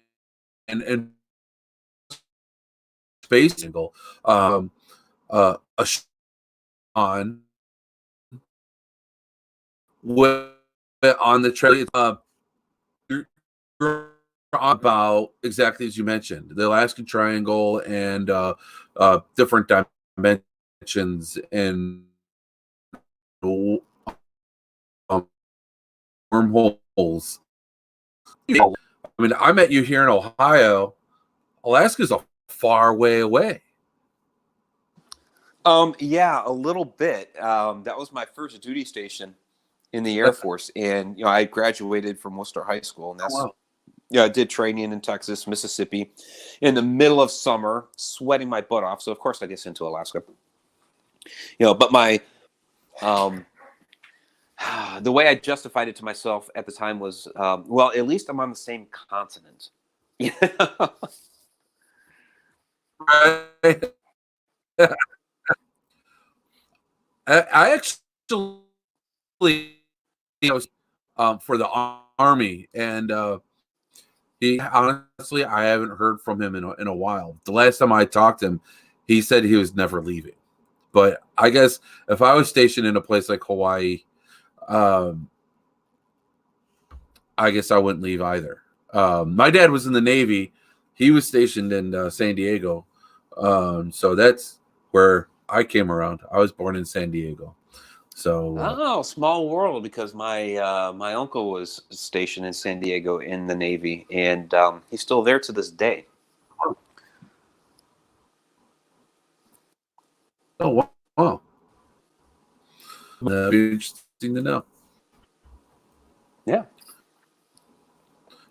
space angle on the trail about exactly as you mentioned, the Alaskan Triangle and different dimensions and wormholes. I mean, I met you here in Ohio. Alaska's a far way away. Yeah, a little bit. That was my first duty station in the Air Force, and I graduated from Worcester High School, and that's I did training in Texas, Mississippi, in the middle of summer, sweating my butt off. So of course I get sent to Alaska. But my the way I justified it to myself at the time was, well, at least I'm on the same continent. Right. I actually was for the Army, and he honestly, I haven't heard from him in a while. The last time I talked to him, he said he was never leaving. But I guess if I was stationed in a place like Hawaii, I guess I wouldn't leave either. My dad was in the Navy. He was stationed in San Diego. So that's where I came around. I was born in San Diego. So small world, because my my uncle was stationed in San Diego in the Navy, and he's still there to this day. Oh wow! That'd be interesting to know. Yeah,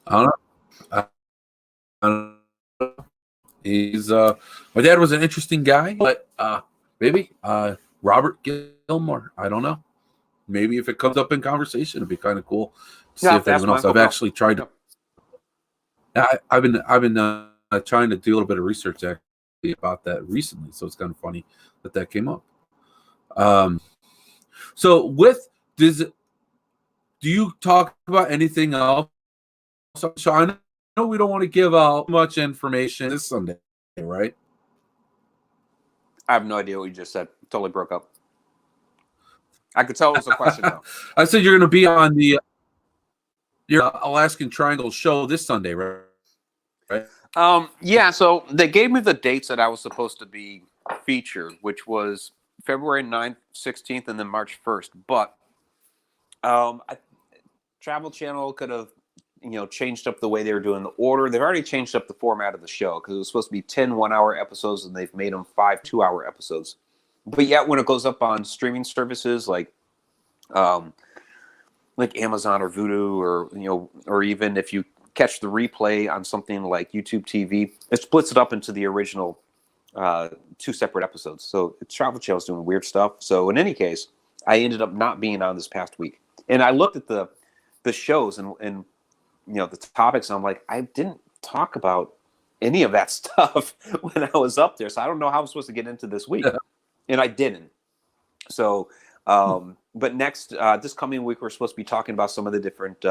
I don't know. He's my dad was an interesting guy, but maybe Robert Gilmore. I don't know. Maybe if it comes up in conversation, it'd be kind of cool to see if anyone else. I've actually tried to. I've been trying to do a little bit of research actually about that recently, so it's kind of funny that came up. So do you talk about anything else? So I know we don't want to give out much information this Sunday, right? I have no idea what you just said. Totally broke up. I could tell it was a question though. I said you're going to be on your Alaskan Triangle show this Sunday, right? Yeah, so they gave me the dates that I was supposed to be featured, which was February 9th, 16th, and then March 1st. But Travel Channel could have, changed up the way they were doing the order. They've already changed up the format of the show, because it was supposed to be 10 1-hour episodes, and they've made them 5 2-hour episodes. But yet, when it goes up on streaming services like Amazon or Vudu, or even if you catch the replay on something like YouTube TV, it splits it up into the original 2 separate episodes. So Travel Channel's doing weird stuff. So in any case, I ended up not being on this past week, and I looked at the shows and the topics. And I'm like, I didn't talk about any of that stuff when I was up there, so I don't know how I'm supposed to get into this week. And I didn't. So, but next, this coming week, we're supposed to be talking about some of the different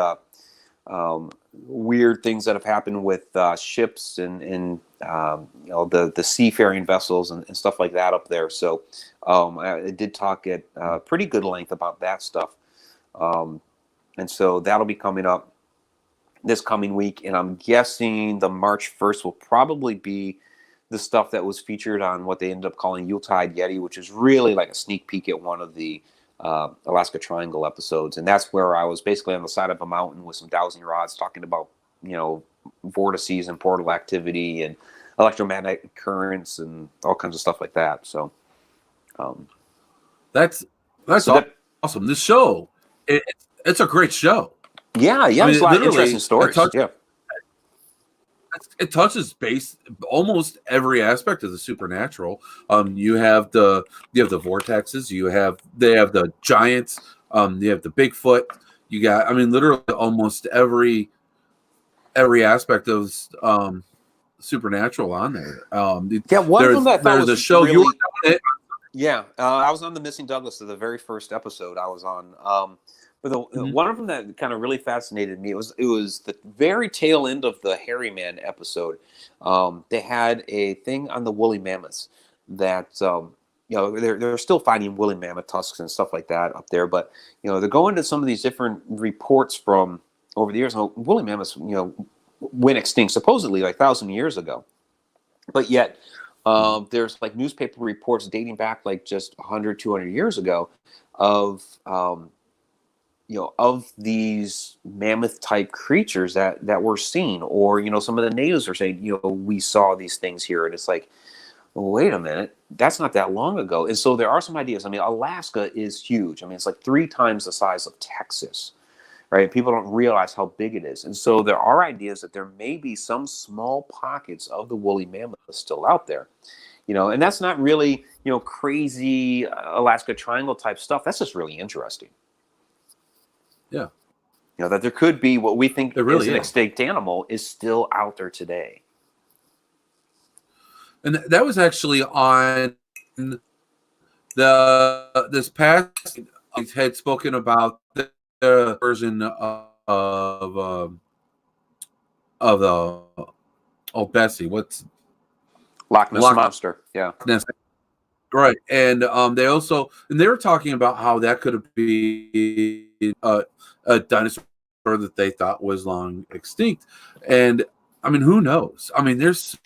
weird things that have happened with ships and the seafaring vessels and stuff like that up there. So I did talk at pretty good length about that stuff. And so that'll be coming up this coming week. And I'm guessing the March 1st will probably be the stuff that was featured on what they ended up calling Yuletide Yeti, which is really like a sneak peek at one of the Alaska Triangle episodes. And that's where I was basically on the side of a mountain with some dowsing rods talking about, vortices and portal activity and electromagnetic currents and all kinds of stuff like that. So that's awesome. This show, it's a great show. Yeah. I mean, there's a lot of interesting stories. It touches base almost every aspect of the supernatural. You have the vortexes. They have the giants. You have the Bigfoot. You got, I mean, literally almost every aspect of supernatural on there. One of them that I thought was a show really, you were on it. Yeah, I was on the Missing Douglas, the very first episode I was on. But one of them that kind of really fascinated me, it was the very tail end of the Hairy Man episode. They had a thing on the woolly mammoths that they're still finding woolly mammoth tusks and stuff like that up there. But they're going to some of these different reports from over the years. Woolly mammoths went extinct supposedly like 1,000 years ago, but yet there's like newspaper reports dating back like just 100, 200 years ago of of these mammoth type creatures that were seen, or some of the natives are saying we saw these things here, and it's like, well, wait a minute, that's not that long ago. And so there are some ideas. I mean, Alaska is huge. I mean, it's like 3 times the size of Texas, right? People don't realize how big it is. And so there are ideas that there may be some small pockets of the woolly mammoth still out there, and that's not really crazy Alaska Triangle type stuff. That's just really interesting. Yeah. That there could be what we think really is an extinct animal is still out there today. And that was actually on this past had spoken about the version of Bessie. What's Loch Ness Monster? Yeah. Ness. Right. And they were talking about how that could be a dinosaur that they thought was long extinct. And I mean, who knows? I mean, there's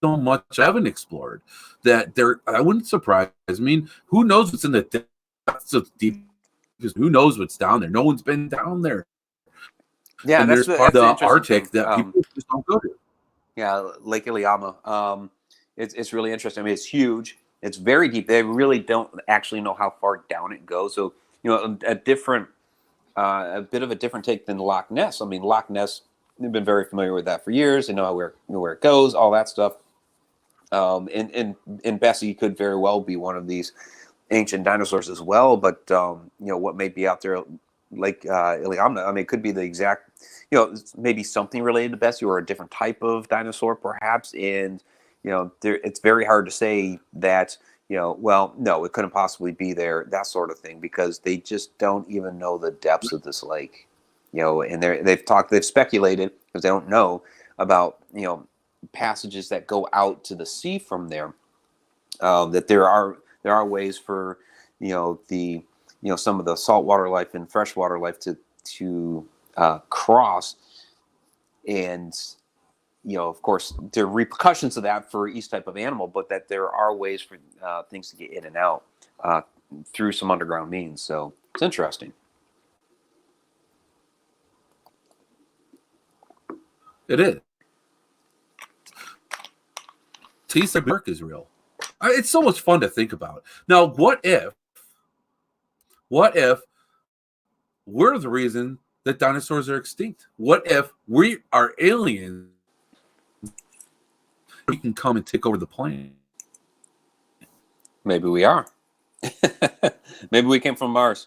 so much I haven't explored that I wouldn't surprise. I mean, who knows what's in the depths of deep? Who knows what's down there? No one's been down there. Yeah, and there's part of the Arctic that people just don't go to. Yeah, Lake Iliamna. It's really interesting. I mean, it's huge. It's very deep. They really don't actually know how far down it goes. So, a bit of a different take than Loch Ness. I mean, Loch Ness, they've been very familiar with that for years. They know where it goes, all that stuff. And Bessie could very well be one of these ancient dinosaurs as well. But what may be out there, like Iliamna, I mean, it could be the exact, maybe something related to Bessie or a different type of dinosaur, perhaps. And it's very hard to say that. Well, no, it couldn't possibly be there, that sort of thing, because they just don't even know the depths of this lake. And they've speculated, because they don't know about, passages that go out to the sea from there. That there are ways for, some of the saltwater life and freshwater life to cross, and of course, there are repercussions of that for each type of animal, but that there are ways for things to get in and out through some underground means. So it's interesting. It is. Tease work is real. It's so much fun to think about. Now, what if we're the reason that dinosaurs are extinct? What if we are aliens? We can come and take over the planet. Maybe we are. Maybe we came from Mars,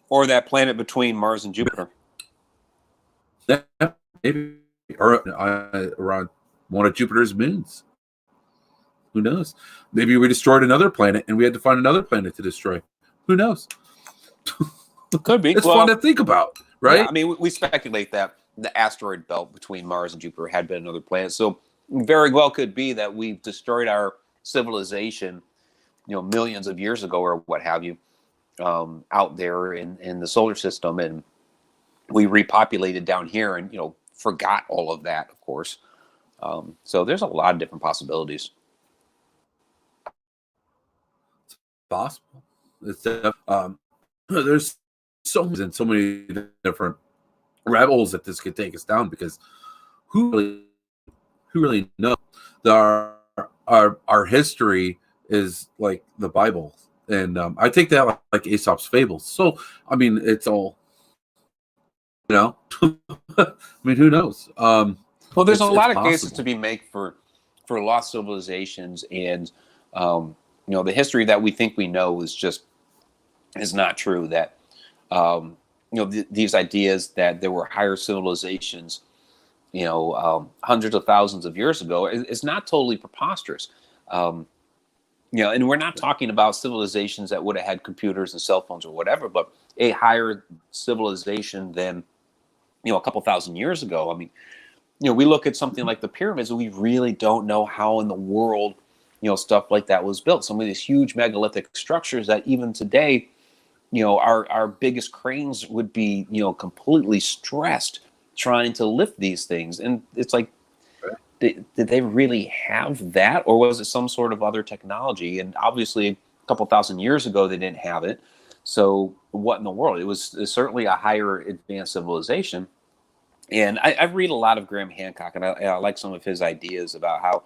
or that planet between Mars and Jupiter. Yeah, maybe, or around one of Jupiter's moons. Who knows? Maybe we destroyed another planet, and we had to find another planet to destroy. Who knows? Could be. It's fun to think about, right? Yeah, I mean, we speculate that the asteroid belt between Mars and Jupiter had been another planet. So very well could be that we've destroyed our civilization, millions of years ago or what have you, out there in the solar system, and we repopulated down here and forgot all of that, of course. So there's a lot of different possibilities. It's possible. There's so many different rabbit holes that this could take us down, because who really knows? Our history is like the Bible, and I take that like Aesop's fables. So I mean, it's all I mean, who knows? Well, there's a lot of cases to be made for lost civilizations, and the history that we think we know is not true. That these ideas that there were higher civilizations, hundreds of thousands of years ago, is not totally preposterous. And we're not talking about civilizations that would have had computers and cell phones or whatever, but a higher civilization than a couple thousand years ago. I mean, we look at something like the pyramids, and we really don't know how in the world, stuff like that was built. Some of these huge megalithic structures that even today, our biggest cranes would be, completely stressed trying to lift these things. And it's like, did they really have that, or was it some sort of other technology? And obviously, a couple thousand years ago, they didn't have it. So what in the world? It was certainly a higher advanced civilization. And I read a lot of Graham Hancock, and I like some of his ideas about how,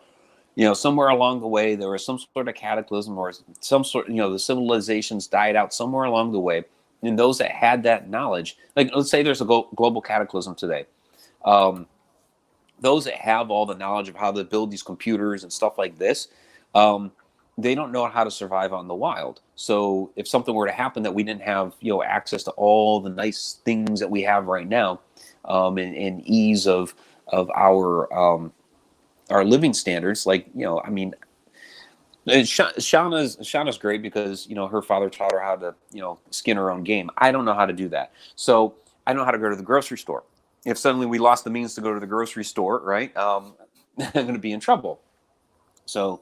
somewhere along the way, there was some sort of cataclysm, or some sort, the civilizations died out somewhere along the way. And those that had that knowledge, like let's say there's a global cataclysm today. Those that have all the knowledge of how to build these computers and stuff like this, they don't know how to survive on the wild. So if something were to happen that we didn't have, access to all the nice things that we have right now, and ease of our living standards, like I mean, Shauna's great because her father taught her how to skin her own game. I don't know how to do that, so I know how to go to the grocery store. If suddenly we lost the means to go to the grocery store, right, I'm going to be in trouble. So,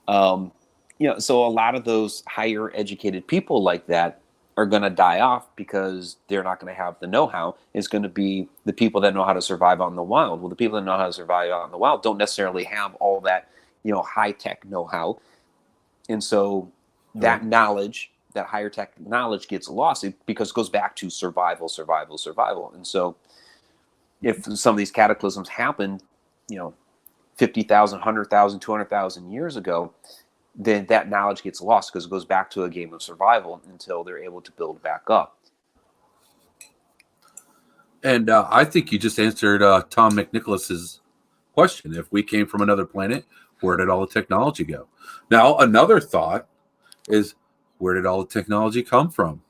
so a lot of those higher educated people like that are going to die off because they're not going to have the know-how. It's going to be the people that know how to survive out in the wild. Well, the people that know how to survive out in the wild don't necessarily have all that, high-tech know-how. And so that knowledge, that higher tech knowledge gets lost because it goes back to survival. And so if some of these cataclysms happened, 50,000, 100,000, 200,000 years ago, then that knowledge gets lost because it goes back to a game of survival until they're able to build back up. And I think you just answered Tom McNicholas's question. If we came from another planet, where did all the technology go? Now, another thought is, where did all the technology come from?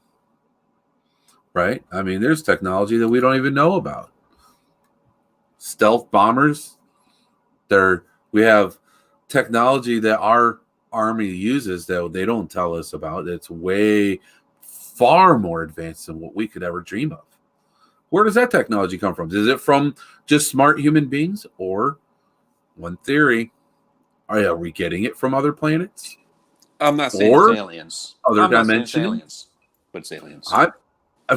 Right? I mean, there's technology that we don't even know about. Stealth bombers. We have technology that our Army uses that they don't tell us about. It's way far more advanced than what we could ever dream of. Where does that technology come from? Is it from just smart human beings? Or, one theory, are we getting it from other planets? I'm not saying it's aliens. Other dimensions? Aliens, but it's aliens. Right. I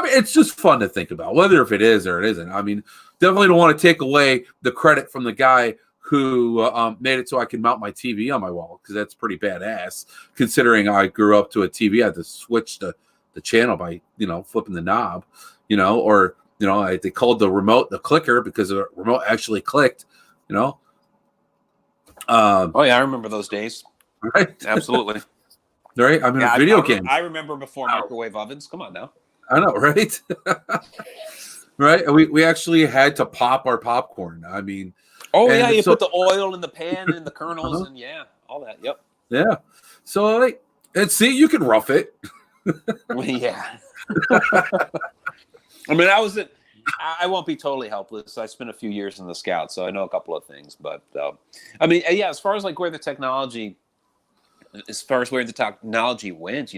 mean, it's just fun to think about, whether if it is or it isn't. I mean, definitely don't want to take away the credit from the guy who made it so I can mount my TV on my wall, because that's pretty badass, considering I grew up to a TV. I had to switch the channel by, flipping the knob, or, they called the remote the clicker because the remote actually clicked, oh, yeah, I remember those days. Right? Absolutely. Right? I mean, a video game. I remember before microwave ovens. Come on now. I know, right? Right? We actually had to pop our popcorn. I mean, you put the oil in the pan and the kernels and all that. Yep. Yeah. So and see, you can rough it. Yeah. I mean, I won't be totally helpless. I spent a few years in the Scouts, so I know a couple of things. But I mean, as far as like where the technology as far as where the technology went,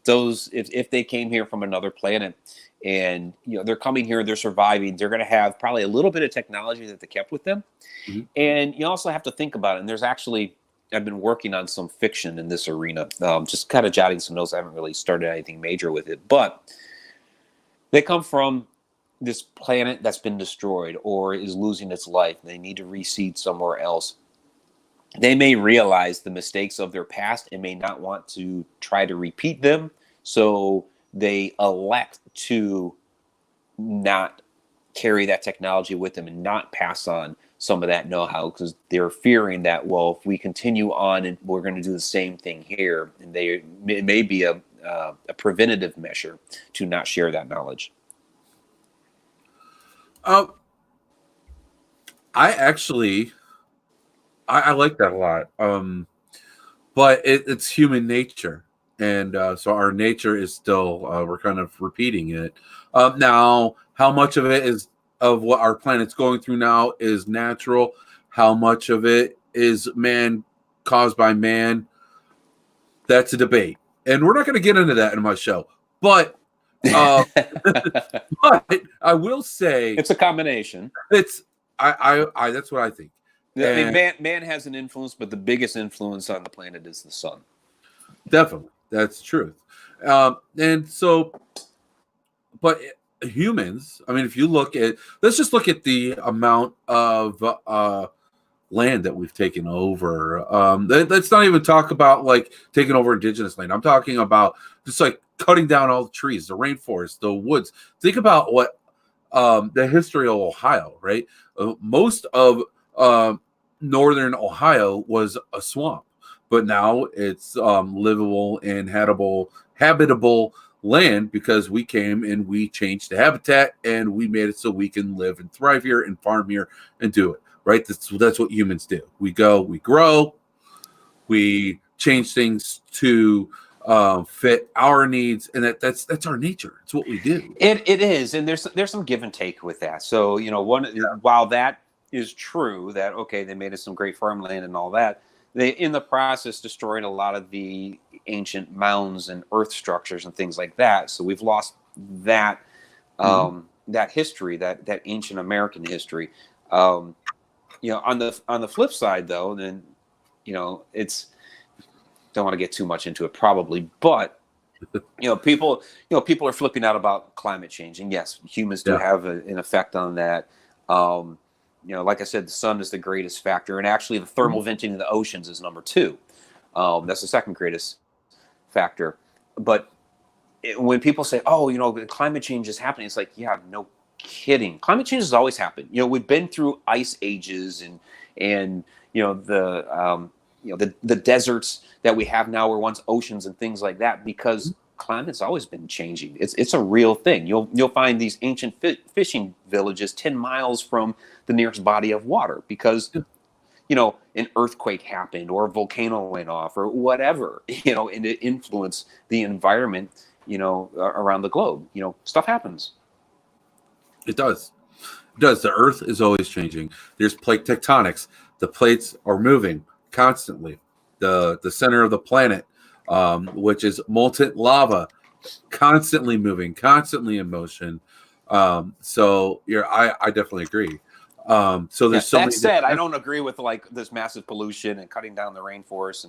those if they came here from another planet and they're coming here, they're surviving, they're going to have probably a little bit of technology that they kept with them. Mhm. And you also have to think about it. And there's actually, I've been working on some fiction in this arena, just kind of jotting some notes. I haven't really started anything major with it, but they come from this planet that's been destroyed or is losing its life. They need to reseed somewhere else. They may realize the mistakes of their past and may not want to try to repeat them. So they elect to not carry that technology with them and not pass on some of that know-how, because they're fearing that, well, if we continue on and we're going to do the same thing here, and it may be a preventative measure to not share that knowledge. I actually, I like that a lot. But it's human nature. And so our nature is still, we're kind of repeating it. Now, how much of it is of what our planet's going through now is natural? How much of it is man caused by man? That's a debate. And we're not going to get into that in my show. But but I will say it's a combination. It's I that's what I think. I mean, man has an influence, but the biggest influence on the planet is the sun. Definitely, that's the truth. And so, but humans, I mean, if you look at, let's just look at the amount of land that we've taken over. Let's not even talk about like taking over indigenous land. I'm talking about just like cutting down all the trees, the rainforest, the woods. Think about what the history of Ohio, right? Most of northern Ohio was a swamp, but now it's livable and habitable land because we came and we changed the habitat and we made it so we can live and thrive here and farm here and do it, right? That's what humans do. We go, we grow, we change things to fit our needs, and that's our nature. It's what we do. It is, and there's some give and take with that. So while that is true, that okay, they made us some great farmland and all that, they in the process destroyed a lot of the ancient mounds and earth structures and things like that. So we've lost that that history, that ancient American history. On the flip side, though, then it's, don't want to get too much into it probably, but people are flipping out about climate change, and yes, humans do have an effect on that. Like I said, the sun is the greatest factor, and actually the thermal venting in the oceans is number 2. That's the second greatest factor. But when people say, oh, climate change is happening, it's like, yeah, no kidding. Climate change has always happened. We've been through ice ages and the deserts that we have now were once oceans and things like that, because climate's always been changing. It's a real thing. You'll find these ancient fishing villages 10 miles from the nearest body of water because an earthquake happened or a volcano went off or whatever, and it influenced the environment, around the globe. Stuff happens. It does. It does. The earth is always changing. There's plate tectonics. The plates are moving constantly. The center of the planet, which is molten lava, constantly moving, constantly in motion. So I definitely agree. So there's so many. That said, I don't agree with like this massive pollution and cutting down the rainforest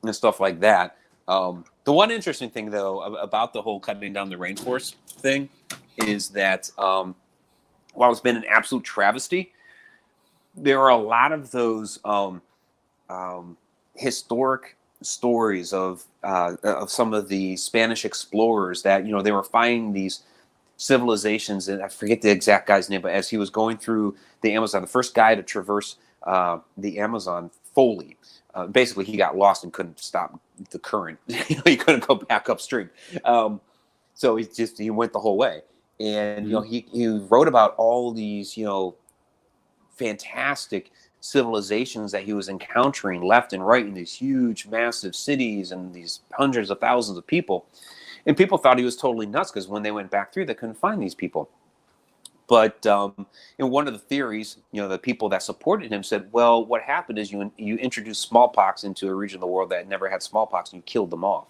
and stuff like that. The one interesting thing though about the whole cutting down the rainforest thing is that while it's been an absolute travesty, there are a lot of those historic stories of some of the Spanish explorers that they were finding these civilizations, and I forget the exact guy's name, but as he was going through the Amazon, the first guy to traverse the Amazon fully, basically he got lost and couldn't stop the current. He couldn't go back upstream, so he went the whole way, and he wrote about all these fantastic civilizations that he was encountering left and right in these huge, massive cities and these hundreds of thousands of people. And people thought he was totally nuts because when they went back through, they couldn't find these people. But one of the theories, the people that supported him said, well, what happened is you introduced smallpox into a region of the world that never had smallpox, and you killed them off.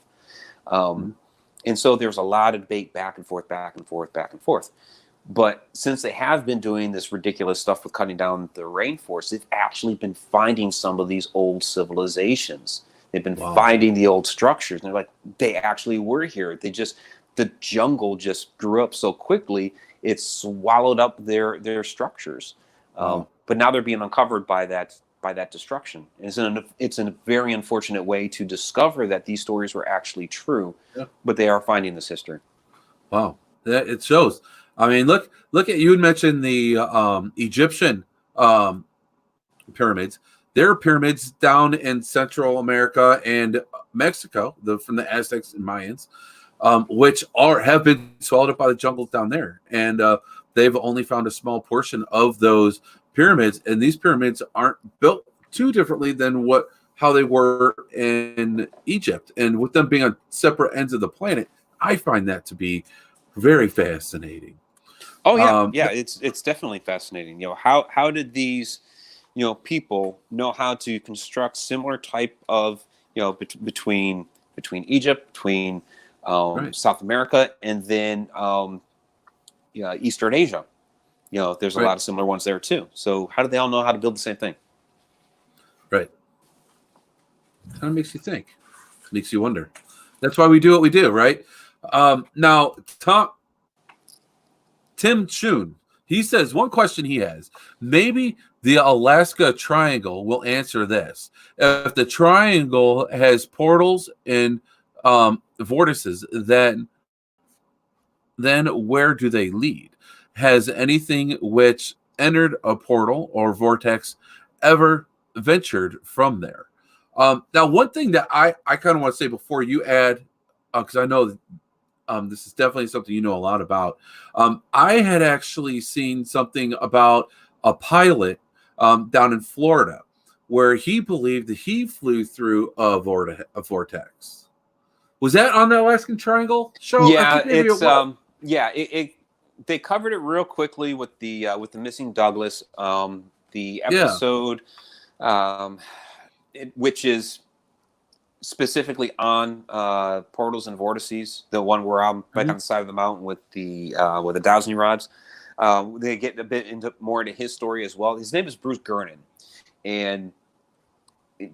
And so there's a lot of debate back and forth, back and forth, back and forth. But since they have been doing this ridiculous stuff with cutting down the rainforest, they've actually been finding some of these old civilizations. They've been finding the old structures. And they're like, they actually were here. The jungle just grew up so quickly, it swallowed up their structures. But now they're being uncovered by that destruction. And it's a very unfortunate way to discover that these stories were actually true, but they are finding this history. Wow, it shows. I mean, look at, you had mentioned the Egyptian pyramids. There are pyramids down in Central America and Mexico, from the Aztecs and Mayans, which have been swallowed up by the jungles down there. And they've only found a small portion of those pyramids. And these pyramids aren't built too differently than how they were in Egypt. And with them being on separate ends of the planet, I find that to be very fascinating. Oh yeah, it's definitely fascinating. How did these people know how to construct similar type of between Egypt, between South America, and then Eastern Asia? There's a lot of similar ones there too. So how do they all know how to build the same thing? Right. Kind of makes you think, makes you wonder. That's why we do what we do, right? Now, Tim Choon, he says one question he has: maybe the Alaska Triangle will answer this. If the triangle has portals and vortices, then where do they lead? Has anything which entered a portal or vortex ever ventured from there? Now, one thing that I kind of want to say before you add, because I know this is definitely something you know a lot about. I had actually seen something about a pilot down in Florida where he believed that he flew through a vortex. Was that on the Alaskan Triangle show? Yeah, they covered it real quickly with the missing Douglas. The episode, which is specifically on portals and vortices, the one where I'm right on the side of the mountain with the dowsing rods. They get a bit more into his story as well. His name is Bruce Gernon, and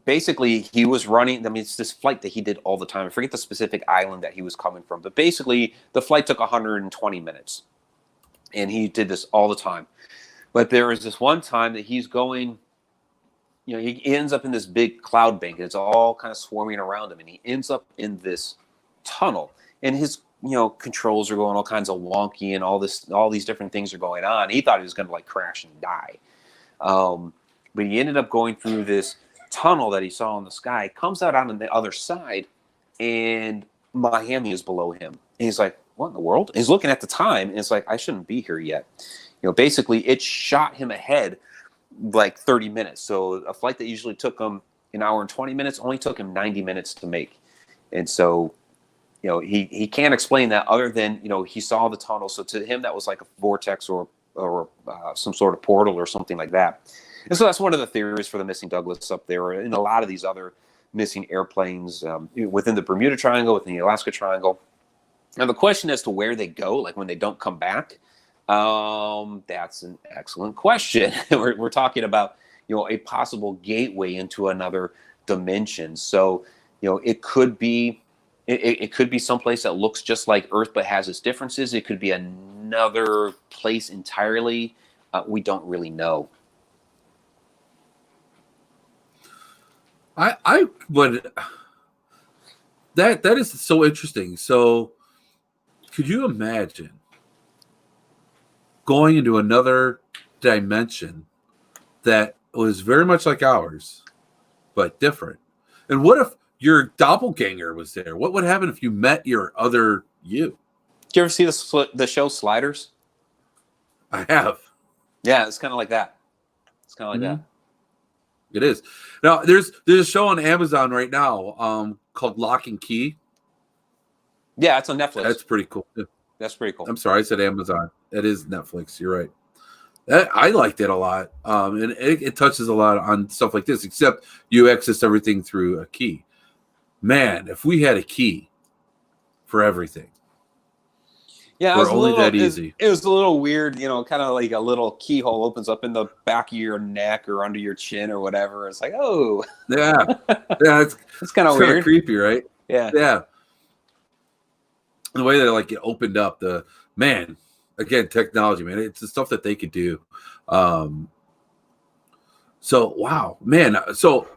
basically he was running. I mean, it's this flight that he did all the time. I forget the specific island that he was coming from, but basically the flight took 120 minutes, and he did this all the time. But there was this one time that he's going. He ends up in this big cloud bank. It's all kind of swarming around him, and he ends up in this tunnel. And his, controls are going all kinds of wonky, and all these different things are going on. He thought he was going to crash and die, but he ended up going through this tunnel that he saw in the sky. Comes out on the other side, and Miami is below him. And he's like, "What in the world?" And he's looking at the time, and it's like, "I shouldn't be here yet." Basically, it shot him ahead 30 minutes. So a flight that usually took him an hour and 20 minutes only took him 90 minutes to make. And so, he can't explain that other than, he saw the tunnel. So to him, that was like a vortex or some sort of portal or something like that. And so that's one of the theories for the missing Douglas up there, and a lot of these other missing airplanes within the Bermuda Triangle, within the Alaska Triangle. Now the question as to where they go, like when they don't come back, that's an excellent question. We're talking about, a possible gateway into another dimension. So, it could be, it could be someplace that looks just like Earth, but has its differences. It could be another place entirely. We don't really know. I would, that is so interesting. So could you imagine going into another dimension that was very much like ours, but different? And what if your doppelganger was there? What would happen if you met your other you? Did you ever see the show Sliders? I have. Yeah, it's kind of like that. It's kind of like that. It is. Now, there's a show on Amazon right now called Lock and Key. Yeah, it's on Netflix. That's pretty cool. That's pretty cool. I'm sorry, I said Amazon. It is Netflix. You're right. I liked it a lot, and it touches a lot on stuff like this. Except you access everything through a key. Man, if we had a key for everything, Yeah, we're only that easy. It was a little weird, kind of like a little keyhole opens up in the back of your neck or under your chin or whatever. It's like, oh, Yeah, it's kind of weird, creepy, right? Yeah. The way that it opened up the man again, technology, man. It's the stuff that they could do. So wow, man. So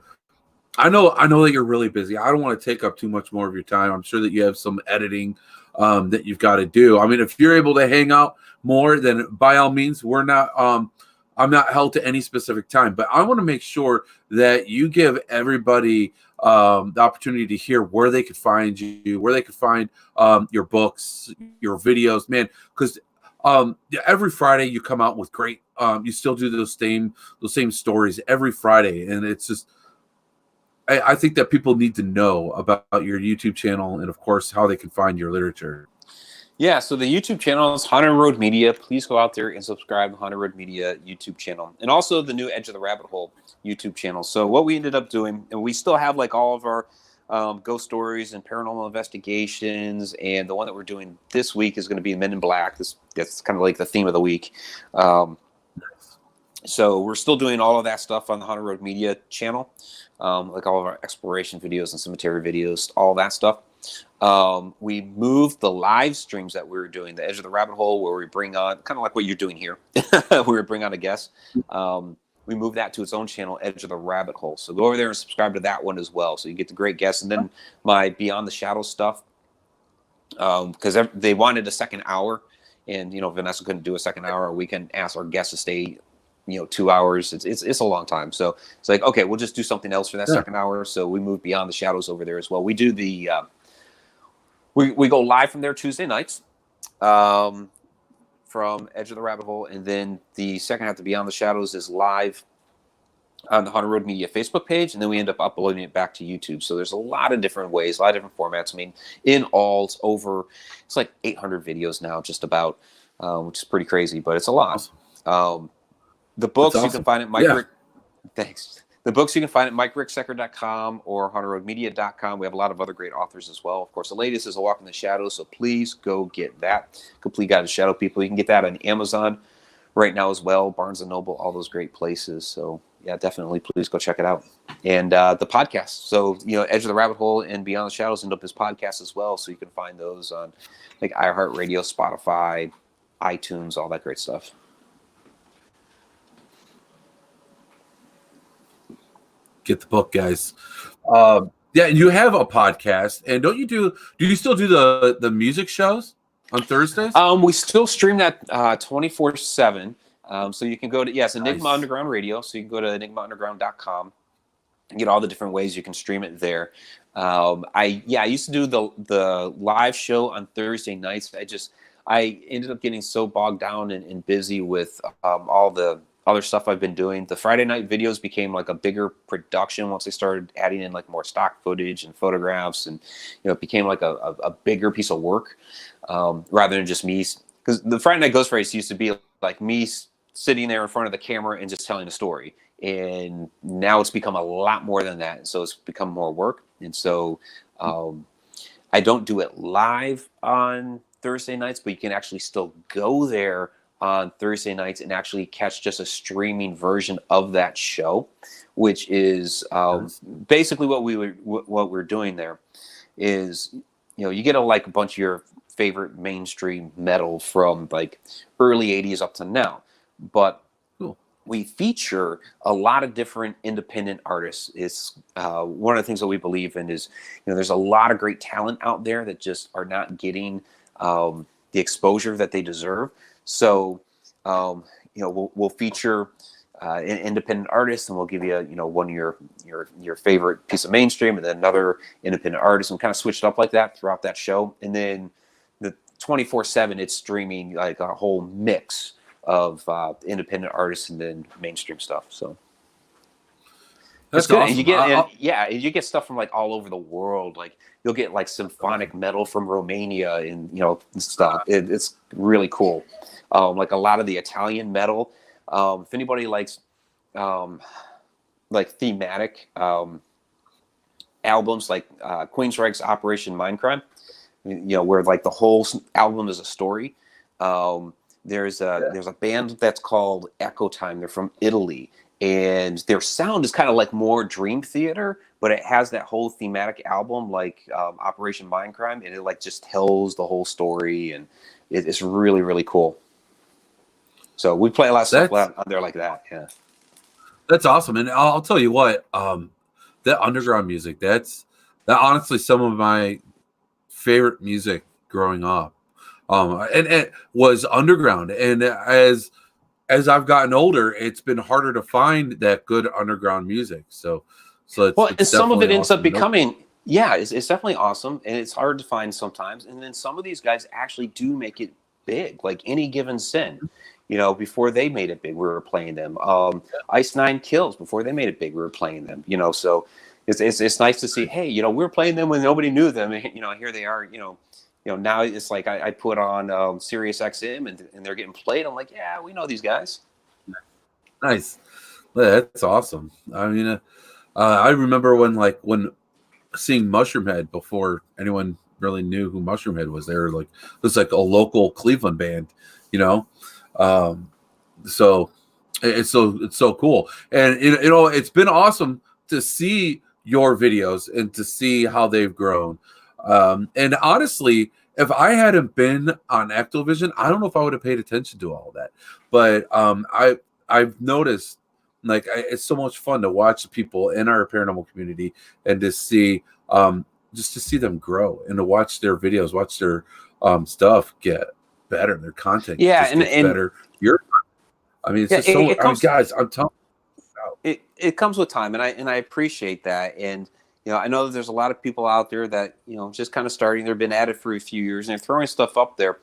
I know that you're really busy. I don't want to take up too much more of your time. I'm sure that you have some editing that you've got to do. I mean, if you're able to hang out more, then by all means, we're not. I'm not held to any specific time, but I want to make sure that you give everybody the opportunity to hear where they could find you, where they could find your books, your videos, man. Because every Friday you come out with great. You still do those same stories every Friday, and it's just. I think that people need to know about your YouTube channel and, of course, how they can find your literature. Yeah, so the YouTube channel is Haunted Road Media. Please go out there and subscribe to Haunted Road Media YouTube channel. And also the new Edge of the Rabbit Hole YouTube channel. So what we ended up doing, and we still have all of our ghost stories and paranormal investigations, and the one that we're doing this week is going to be Men in Black. That's kind of like the theme of the week. So we're still doing all of that stuff on the Haunted Road Media channel, like all of our exploration videos and cemetery videos, all that stuff. We moved the live streams that we were doing, the Edge of the Rabbit Hole, where we bring on, kind of like what you're doing here, where we bring on a guest. We moved that to its own channel, Edge of the Rabbit Hole. So go over there and subscribe to that one as well. So you get the great guests. And then my Beyond the Shadows stuff, because they wanted a second hour, and Vanessa couldn't do a second hour. We can ask our guests to stay 2 hours. It's a long time. So it's like, okay, we'll just do something else for that second hour. So we moved Beyond the Shadows over there as well. We do the we go live from there Tuesday nights from Edge of the Rabbit Hole, and then the second half of Beyond the Shadows is live on the Haunted Road Media Facebook page, and then we end up uploading it back to YouTube. So there's a lot of different ways, a lot of different formats. I mean, in all, it's like 800 videos now, just about, which is pretty crazy, but it's a lot. The books you can find at Thanks. The books you can find at MikeRicksecker.com or HauntedRoadMedia.com. We have a lot of other great authors as well. Of course, the latest is A Walk in the Shadows, so please go get that. Complete Guide to Shadow People. You can get that on Amazon right now as well, Barnes & Noble, all those great places. So, yeah, definitely please go check it out. And the podcast. So, Edge of the Rabbit Hole and Beyond the Shadows end up as podcasts as well, so you can find those on like iHeartRadio, Spotify, iTunes, all that great stuff. Get the book, guys. Yeah, you have a podcast, and do you still do the music shows on Thursdays? We still stream that 24/7. So you can go to Enigma Underground Radio. So you can go to enigmaunderground.com and get all the different ways you can stream it there. I used to do the live show on Thursday nights. I ended up getting so bogged down and busy with all the other stuff I've been doing. The Friday night videos became like a bigger production once they started adding in like more stock footage and photographs, and it became like a bigger piece of work rather than just me. Because the Friday Night Ghost Race used to be like me sitting there in front of the camera and just telling a story, and now it's become a lot more than that. So it's become more work, and so I don't do it live on Thursday nights, but you can actually still go there on Thursday nights and actually catch just a streaming version of that show, which is basically what we're doing there is, you get a bunch of your favorite mainstream metal from like early 80s up to now, but we feature a lot of different independent artists. It's one of the things that we believe in is, there's a lot of great talent out there that just are not getting the exposure that they deserve. So, we'll feature an independent artist, and we'll give you, one of your favorite piece of mainstream, and then another independent artist, and kind of switch it up like that throughout that show. And then the 24/7, it's streaming like a whole mix of independent artists and then mainstream stuff. So, It's That's good, and awesome. you get stuff from like all over the world. Like you'll get like symphonic metal from Romania, and and stuff. It's really cool. Like a lot of the Italian metal. If anybody likes like thematic albums, like Queensryche's Operation Mindcrime, where like the whole album is a story. There's a band that's called Echo Time. They're from Italy, and their sound is kind of like more Dream Theater, but it has that whole thematic album like Operation Mindcrime, and it like just tells the whole story, and it's really really cool. So we play a lot of stuff on there like that. Yeah, that's awesome. And I'll tell you what, that underground music, that honestly some of my favorite music growing up. And it was underground. And as I've gotten older, it's been harder to find that good underground music. So and some of it ends up becoming, it's definitely awesome, and it's hard to find sometimes. And then some of these guys actually do make it big, like Any Given Sin. Before they made it big, we were playing them. Ice Nine Kills, before they made it big, we were playing them. So it's nice to see. Hey, we were playing them when nobody knew them. And, here they are. Now it's like I put on Sirius XM and they're getting played. I'm like, yeah, we know these guys. Nice. That's awesome. I mean, I remember when seeing Mushroomhead before anyone really knew who Mushroomhead was. They were like, it was like a local Cleveland band, so it's so cool. And it's been awesome to see your videos and to see how they've grown. And honestly, if I hadn't been on Activision, I don't know if I would have paid attention to all of that. But I've noticed, like, it's so much fun to watch people in our paranormal community and to see just to see them grow and to watch their videos, watch their stuff get better, their content gets better. It's just guys, I'm telling you. It comes with time, and I appreciate that. And I know that there's a lot of people out there that just kind of starting. They've been at it for a few years, and they're throwing stuff up there,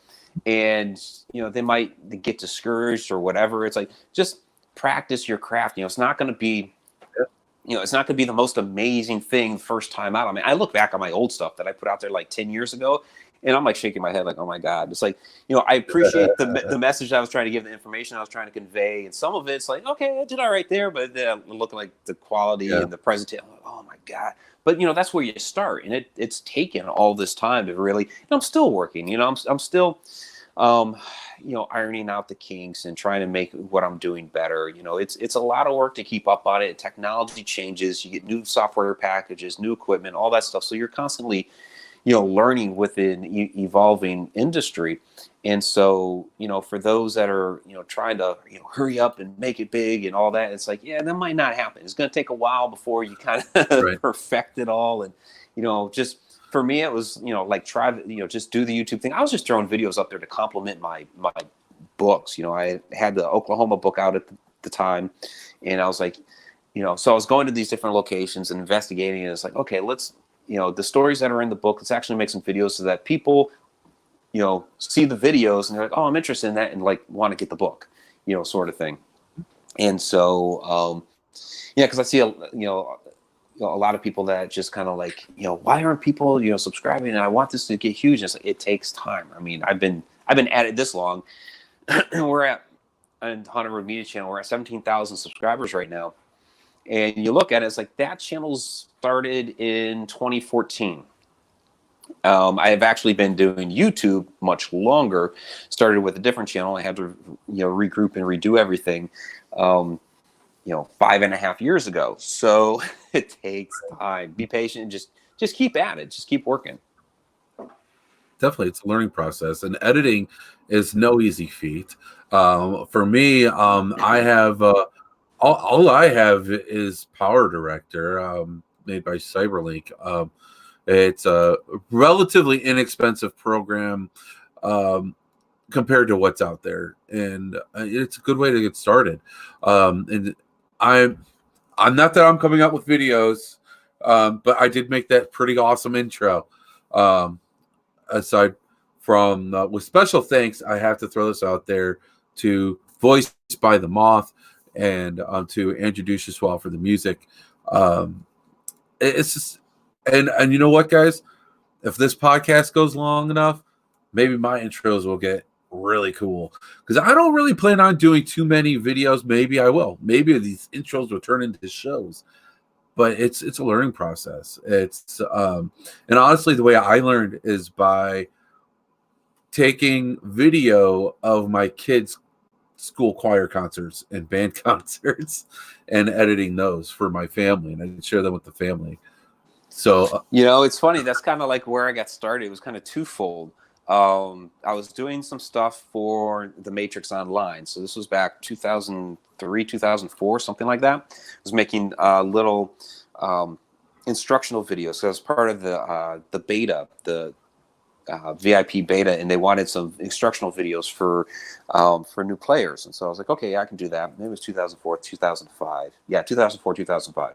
and they might get discouraged or whatever. It's like, just practice your craft. It's not going to be, it's not going to be the most amazing thing the first time out. I mean, I look back on my old stuff that I put out there like 10 years ago, and I'm like shaking my head like, oh my God. It's like, I appreciate the message I was trying to give, the information I was trying to convey. And some of it's like, okay, I did all right there, but then looking like the quality and the presentation, I'm like, oh my God. But, that's where you start. And it's taken all this time to really, and I'm still working, I'm still, ironing out the kinks and trying to make what I'm doing better. It's a lot of work to keep up on it. Technology changes, you get new software packages, new equipment, all that stuff. So you're constantly, learning within evolving industry. And so, for those that are, trying to, hurry up and make it big and all that, it's like, yeah, that might not happen. It's going to take a while before you kind of perfect it all. And, just for me, it was, like try to, just do the YouTube thing. I was just throwing videos up there to complement my books. I had the Oklahoma book out at the time, and I was like, so I was going to these different locations and investigating, and it's like, okay, let's, the stories that are in the book, let's actually make some videos so that people, see the videos and they're like, oh, I'm interested in that, and like want to get the book, sort of thing. And so, because I see a lot of people that just kind of like, why aren't people, subscribing? And I want this to get huge. And it takes time. I mean, I've been at it this long. We're at, on Haunted Road Media Channel, we're at 17,000 subscribers right now. And you look at it, it's like that channel's started in 2014. I have actually been doing YouTube much longer. Started with a different channel. I had to, regroup and redo everything, 5.5 years ago. So it takes time. Be patient. Just keep at it. Just keep working. Definitely, it's a learning process, and editing is no easy feat. For me, I have all I have is Power Director, made by Cyberlink. It's a relatively inexpensive program compared to what's out there, and it's a good way to get started. And I'm not that I'm coming up with videos, but I did make that pretty awesome intro. Aside from with special thanks, I have to throw this out there to Voiced by the Moth and to Andrew Duchessois for the music. Um, it's just, and you know what, guys? If this podcast goes long enough, maybe my intros will get really cool, because I don't really plan on doing too many videos. Maybe I will. Maybe these intros will turn into shows, but it's a learning process. It's and honestly, the way I learned is by taking video of my kids' school choir concerts and band concerts and editing those for my family, and I share them with the family. So It's funny. That's kind of like where I got started. It was kind of twofold. I was doing some stuff for the Matrix Online. So this was back 2003, 2004, something like that. I was making little instructional videos. So as part of the beta, the VIP beta, and they wanted some instructional videos for new players. And so I was like, okay, I can do that. Maybe it was 2004, 2005. Yeah, 2004, 2005.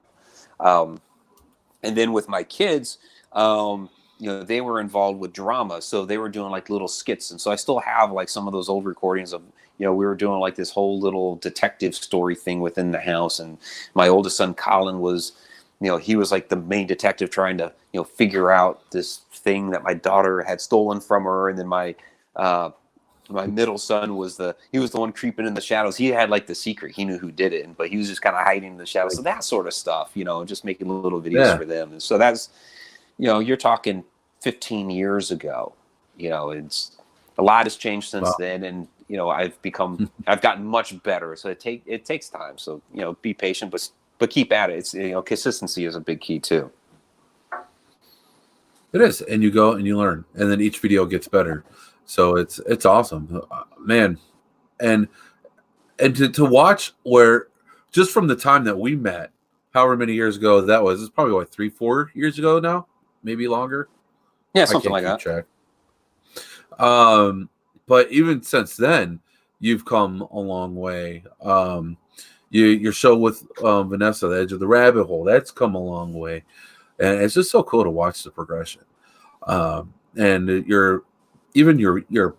And then with my kids, they were involved with drama, so they were doing like little skits, and so I still have like some of those old recordings of, we were doing like this whole little detective story thing within the house, and my oldest son Colin was, he was like the main detective trying to, figure out this thing that my daughter had stolen from her, and then my middle son was the one creeping in the shadows. He had like the secret. He knew who did it, but he was just kind of hiding in the shadows. So that sort of stuff, just making little videos for them. And so that's, you're talking 15 years ago. It's a lot has changed since then, and I've gotten much better. So it takes time. So be patient, but keep at it. It's consistency is a big key too. it is, and you go and you learn, and then each video gets better. So it's awesome, man. And to watch where, just from the time that we met, however many years ago that was, it's probably what, 3-4 years ago now, maybe longer. Yeah, something like that. Track. But even since then, you've come a long way. Your show with Vanessa, The Edge of the Rabbit Hole, that's come a long way, and it's just so cool to watch the progression. And your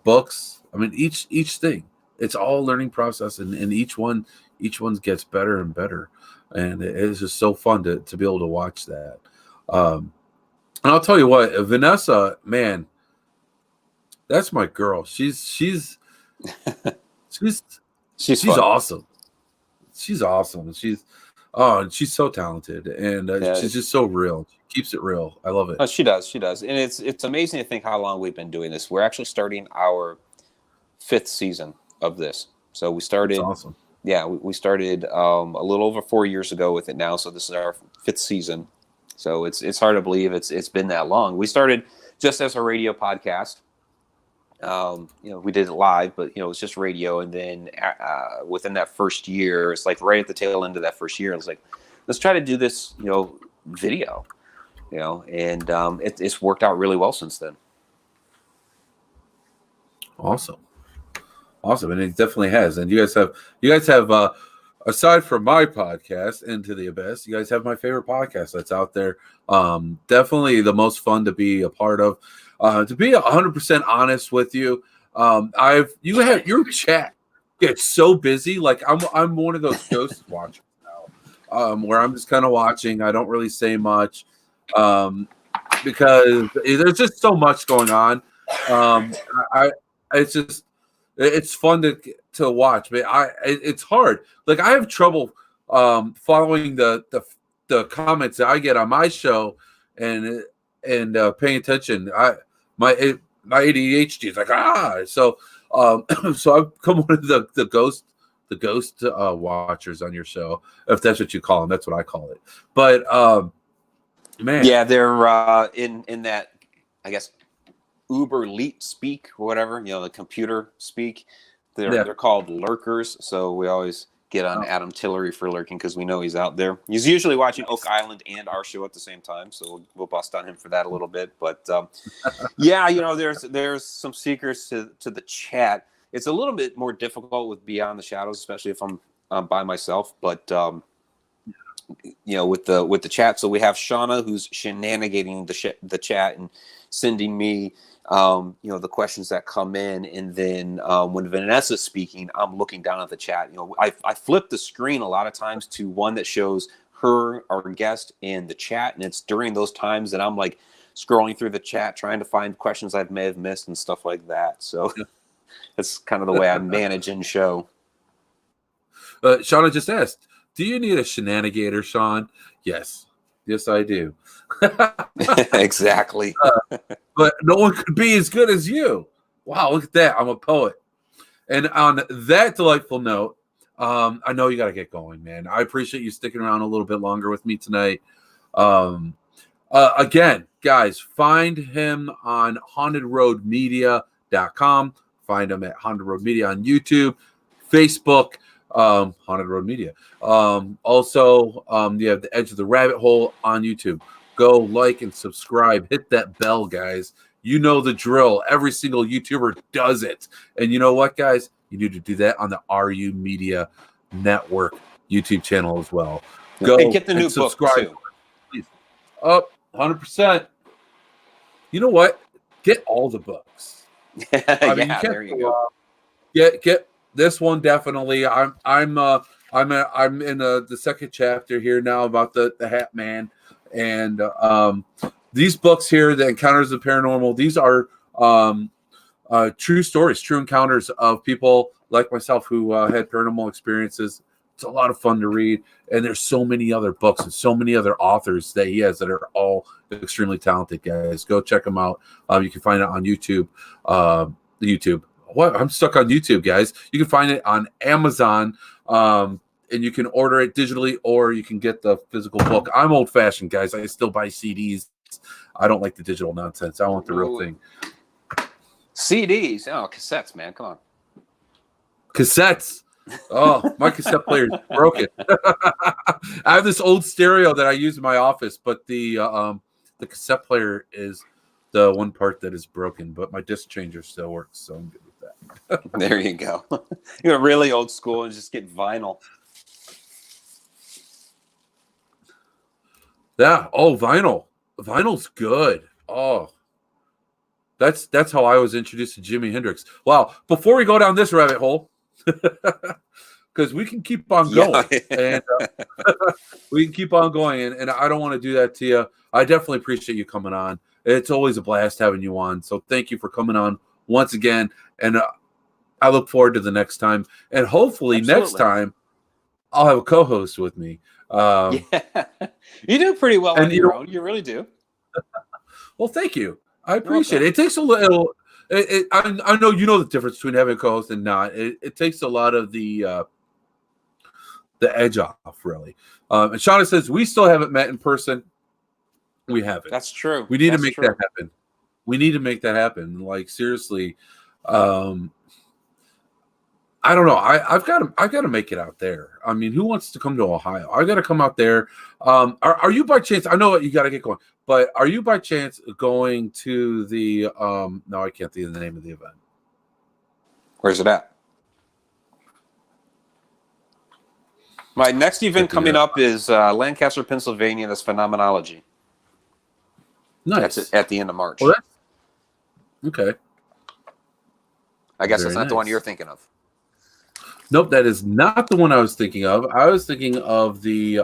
books. I mean, each thing, it's all a learning process, and each one gets better and better, and it's just so fun to be able to watch that. And I'll tell you what, Vanessa, man, that's my girl. She's awesome. She's awesome. She's so talented, and she's just so real. She keeps it real. I love it. Oh, she does, and it's amazing to think how long we've been doing this. We're actually starting our 5th season of this. So we started. That's awesome. Yeah, we started a little over 4 years ago with it now. So this is our 5th season. So it's hard to believe it's been that long. We started just as a radio podcast. We did it live, but it's just radio. And then within that first year, it's like right at the tail end of that first year, I was like, let's try to do this, video, and it's worked out really well since then. Awesome, and it definitely has. And you guys have aside from my podcast, Into the Abyss, you guys have my favorite podcast that's out there. Definitely the most fun to be a part of. To be 100% honest with you, your chat gets so busy. Like I'm one of those ghost watchers now, where I'm just kind of watching. I don't really say much, because there's just so much going on. It's fun to watch, but it's hard. Like I have trouble following the comments that I get on my show and paying attention. My ADHD is like so I've become one of the ghost watchers on your show, if that's what you call them. That's what I call it. But man, yeah, they're in that, I guess, Uber Leet speak or whatever, the computer speak. They're called lurkers. So we always get on Adam Tillery for lurking because we know he's out there. He's usually watching Oak Island and our show at the same time, so we'll bust on him for that a little bit. But yeah, there's some secrets to the chat. It's a little bit more difficult with Beyond the Shadows, especially if I'm by myself. But with the chat, so we have Shauna who's shenanigating the chat and sending me the questions that come in, and then when Vanessa's speaking, I'm looking down at the chat. I flip the screen a lot of times to one that shows her, our guest, in the chat, and it's during those times that I'm like scrolling through the chat trying to find questions I may have missed and stuff like that. So that's kind of the way I manage in show. Shauna just asked, do you need a shenanigator, Sean? Yes, I do. Exactly. But no one could be as good as you. Wow, look at that. I'm a poet. And on that delightful note, I know you got to get going, man. I appreciate you sticking around a little bit longer with me tonight. Again, guys, find him on hauntedroadmedia.com. Find him at Haunted Road Media on YouTube, Facebook, Haunted Road Media. Also, you have The Edge of the Rabbit Hole on YouTube. Go like and subscribe. Hit that bell, guys. You know the drill. Every single YouTuber does it. And you know what, guys? You need to do that on the RU Media Network YouTube channel as well. Go and get the new subscribe. book, too. Please. Up 100%. You know what? Get all the books. I mean, yeah, there you go. Get this one definitely. I'm in the second chapter here now about the Hat Man, and these books here, The Encounters of the Paranormal. These are true stories, true encounters of people like myself who had paranormal experiences. It's a lot of fun to read, and there's so many other books and so many other authors that he has that are all extremely talented, guys. Go check them out. You can find it on YouTube. What? I'm stuck on YouTube, guys. You can find it on Amazon, and you can order it digitally, or you can get the physical book. I'm old-fashioned, guys. I still buy CDs. I don't like the digital nonsense. I want the real thing. CDs? Oh, cassettes, man. Come on. Cassettes. Oh, my cassette player is broken. I have this old stereo that I use in my office, but the cassette player is the one part that is broken, but my disc changer still works, so I'm good with that. There you go. You're really old school and just get vinyl. Yeah. Oh, vinyl. Vinyl's good. Oh, that's how I was introduced to Jimi Hendrix. Wow. Before we go down this rabbit hole, because we can keep on going, and we can keep on going, and I don't want to do that to you. I definitely appreciate you coming on. It's always a blast having you on. So thank you for coming on once again, and I look forward to the next time. And hopefully next time I'll have a co-host with me. Yeah. You do pretty well on your own. You really do. Well, thank you. I appreciate it. It takes a little. I know you know the difference between having a co-host and not. It takes a lot of the edge off, really. And Shauna says we still haven't met in person. We haven't. That's true. We need to make that happen. We need to make that happen. Like seriously, I don't know. I've got to make it out there. I mean, who wants to come to Ohio? I got to come out there. Are you by chance? I know you got to get going, but are you by chance going to the? No, I can't think of the name of the event. Where's it at? My next event coming up is Lancaster, Pennsylvania. That's Phenomenology. Nice. That's at the end of March. Well, okay. I guess that's not the one you're thinking of. Nope, that is not the one I was thinking of. I was thinking of the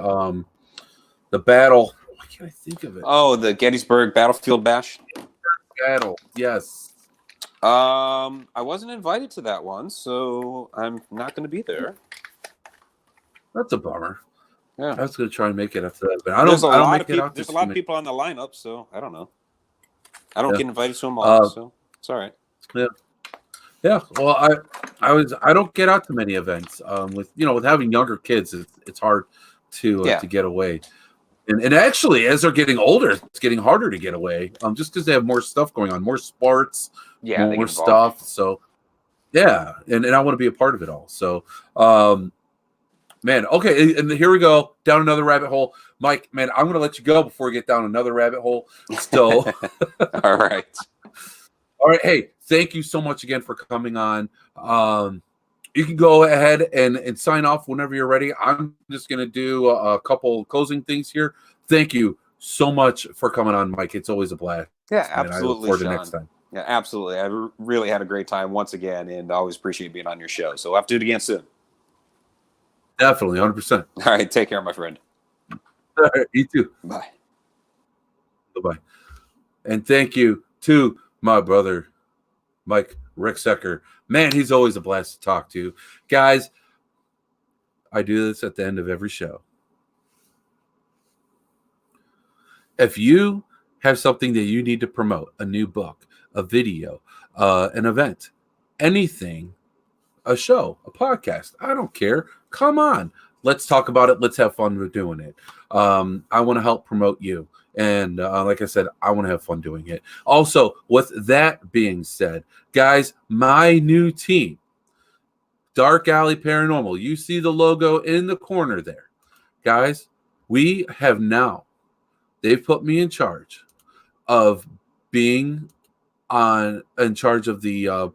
battle. Why can't I think of it? Oh, the Gettysburg Battlefield Bash. Battle, yes. I wasn't invited to that one, so I'm not going to be there. That's a bummer. Yeah, I was going to try and make it after that, but there's a lot of people on the lineup, so I don't know. I don't get invited to them all, so it's all right. Yeah. Yeah, well, I don't get out to many events. With having younger kids, it's hard to get away, and actually as they're getting older, it's getting harder to get away. Just because they have more stuff going on, more sports, more stuff. So, yeah, and I want to be a part of it all. So, man, okay, and here we go down another rabbit hole, Mike. Man, I'm going to let you go before we get down another rabbit hole. So, all right. All right. Hey, thank you so much again for coming on. You can go ahead and sign off whenever you're ready. I'm just going to do a couple closing things here. Thank you so much for coming on, Mike. It's always a blast. Yeah, absolutely. I look forward to next time. Yeah, absolutely. I really had a great time once again, and I always appreciate being on your show. So we'll have to do it again soon. Definitely, 100%. All right. Take care, my friend. All right, you too. Bye. Bye-bye. And thank you to my brother, Mike Ricksecker. Man, he's always a blast to talk to. Guys, I do this at the end of every show. If you have something that you need to promote, a new book, a video, an event, anything, a show, a podcast, I don't care. Come on. Let's talk about it. Let's have fun with doing it. I want to help promote you. And like I said, I want to have fun doing it. Also, with that being said, guys, my new team, Dark Alley Paranormal, you see the logo in the corner there. Guys, we have now, they've put me in charge of being in charge of the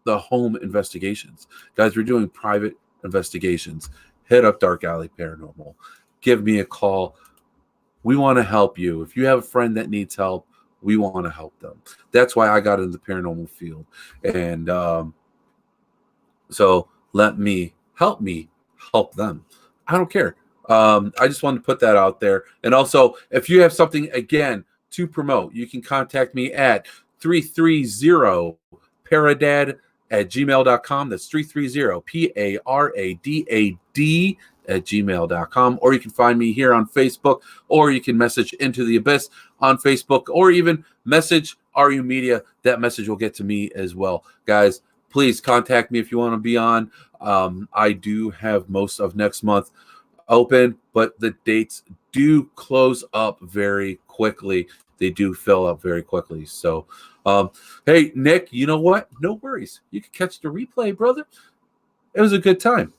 home investigations. Guys, we're doing private investigations. Hit up Dark Alley Paranormal. Give me a call. We want to help you. If you have a friend that needs help, we want to help them. That's why I got in the paranormal field. And so help me help them. I don't care. I just wanted to put that out there. And also, if you have something, again, to promote, you can contact me at 330paradad@gmail.com. That's 330paradad@gmail.com. Or you can find me here on Facebook, or you can message Into the Abyss on Facebook, or even message RU Media. That message will get to me as well. Guys, please contact me if you want to be on. I do have most of next month open, but the dates do close up very quickly. They do fill up very quickly. So, hey, Nick, you know what? No worries. You can catch the replay, brother. It was a good time.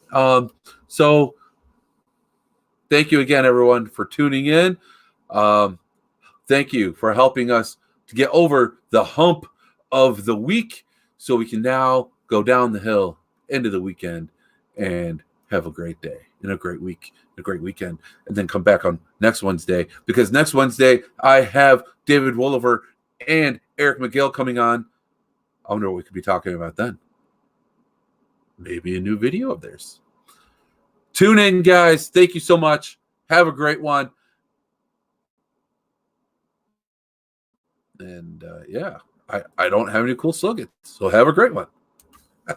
So thank you again, everyone, for tuning in. Thank you for helping us to get over the hump of the week so we can now go down the hill into the weekend and have a great day and a great week, a great weekend, and then come back on next Wednesday, because next Wednesday I have David Wolliver and Eric McGill coming on. I wonder what we could be talking about then. Maybe a new video of theirs. Tune in, guys. Thank you so much. Have a great one. And yeah, I don't have any cool slogans, so have a great one.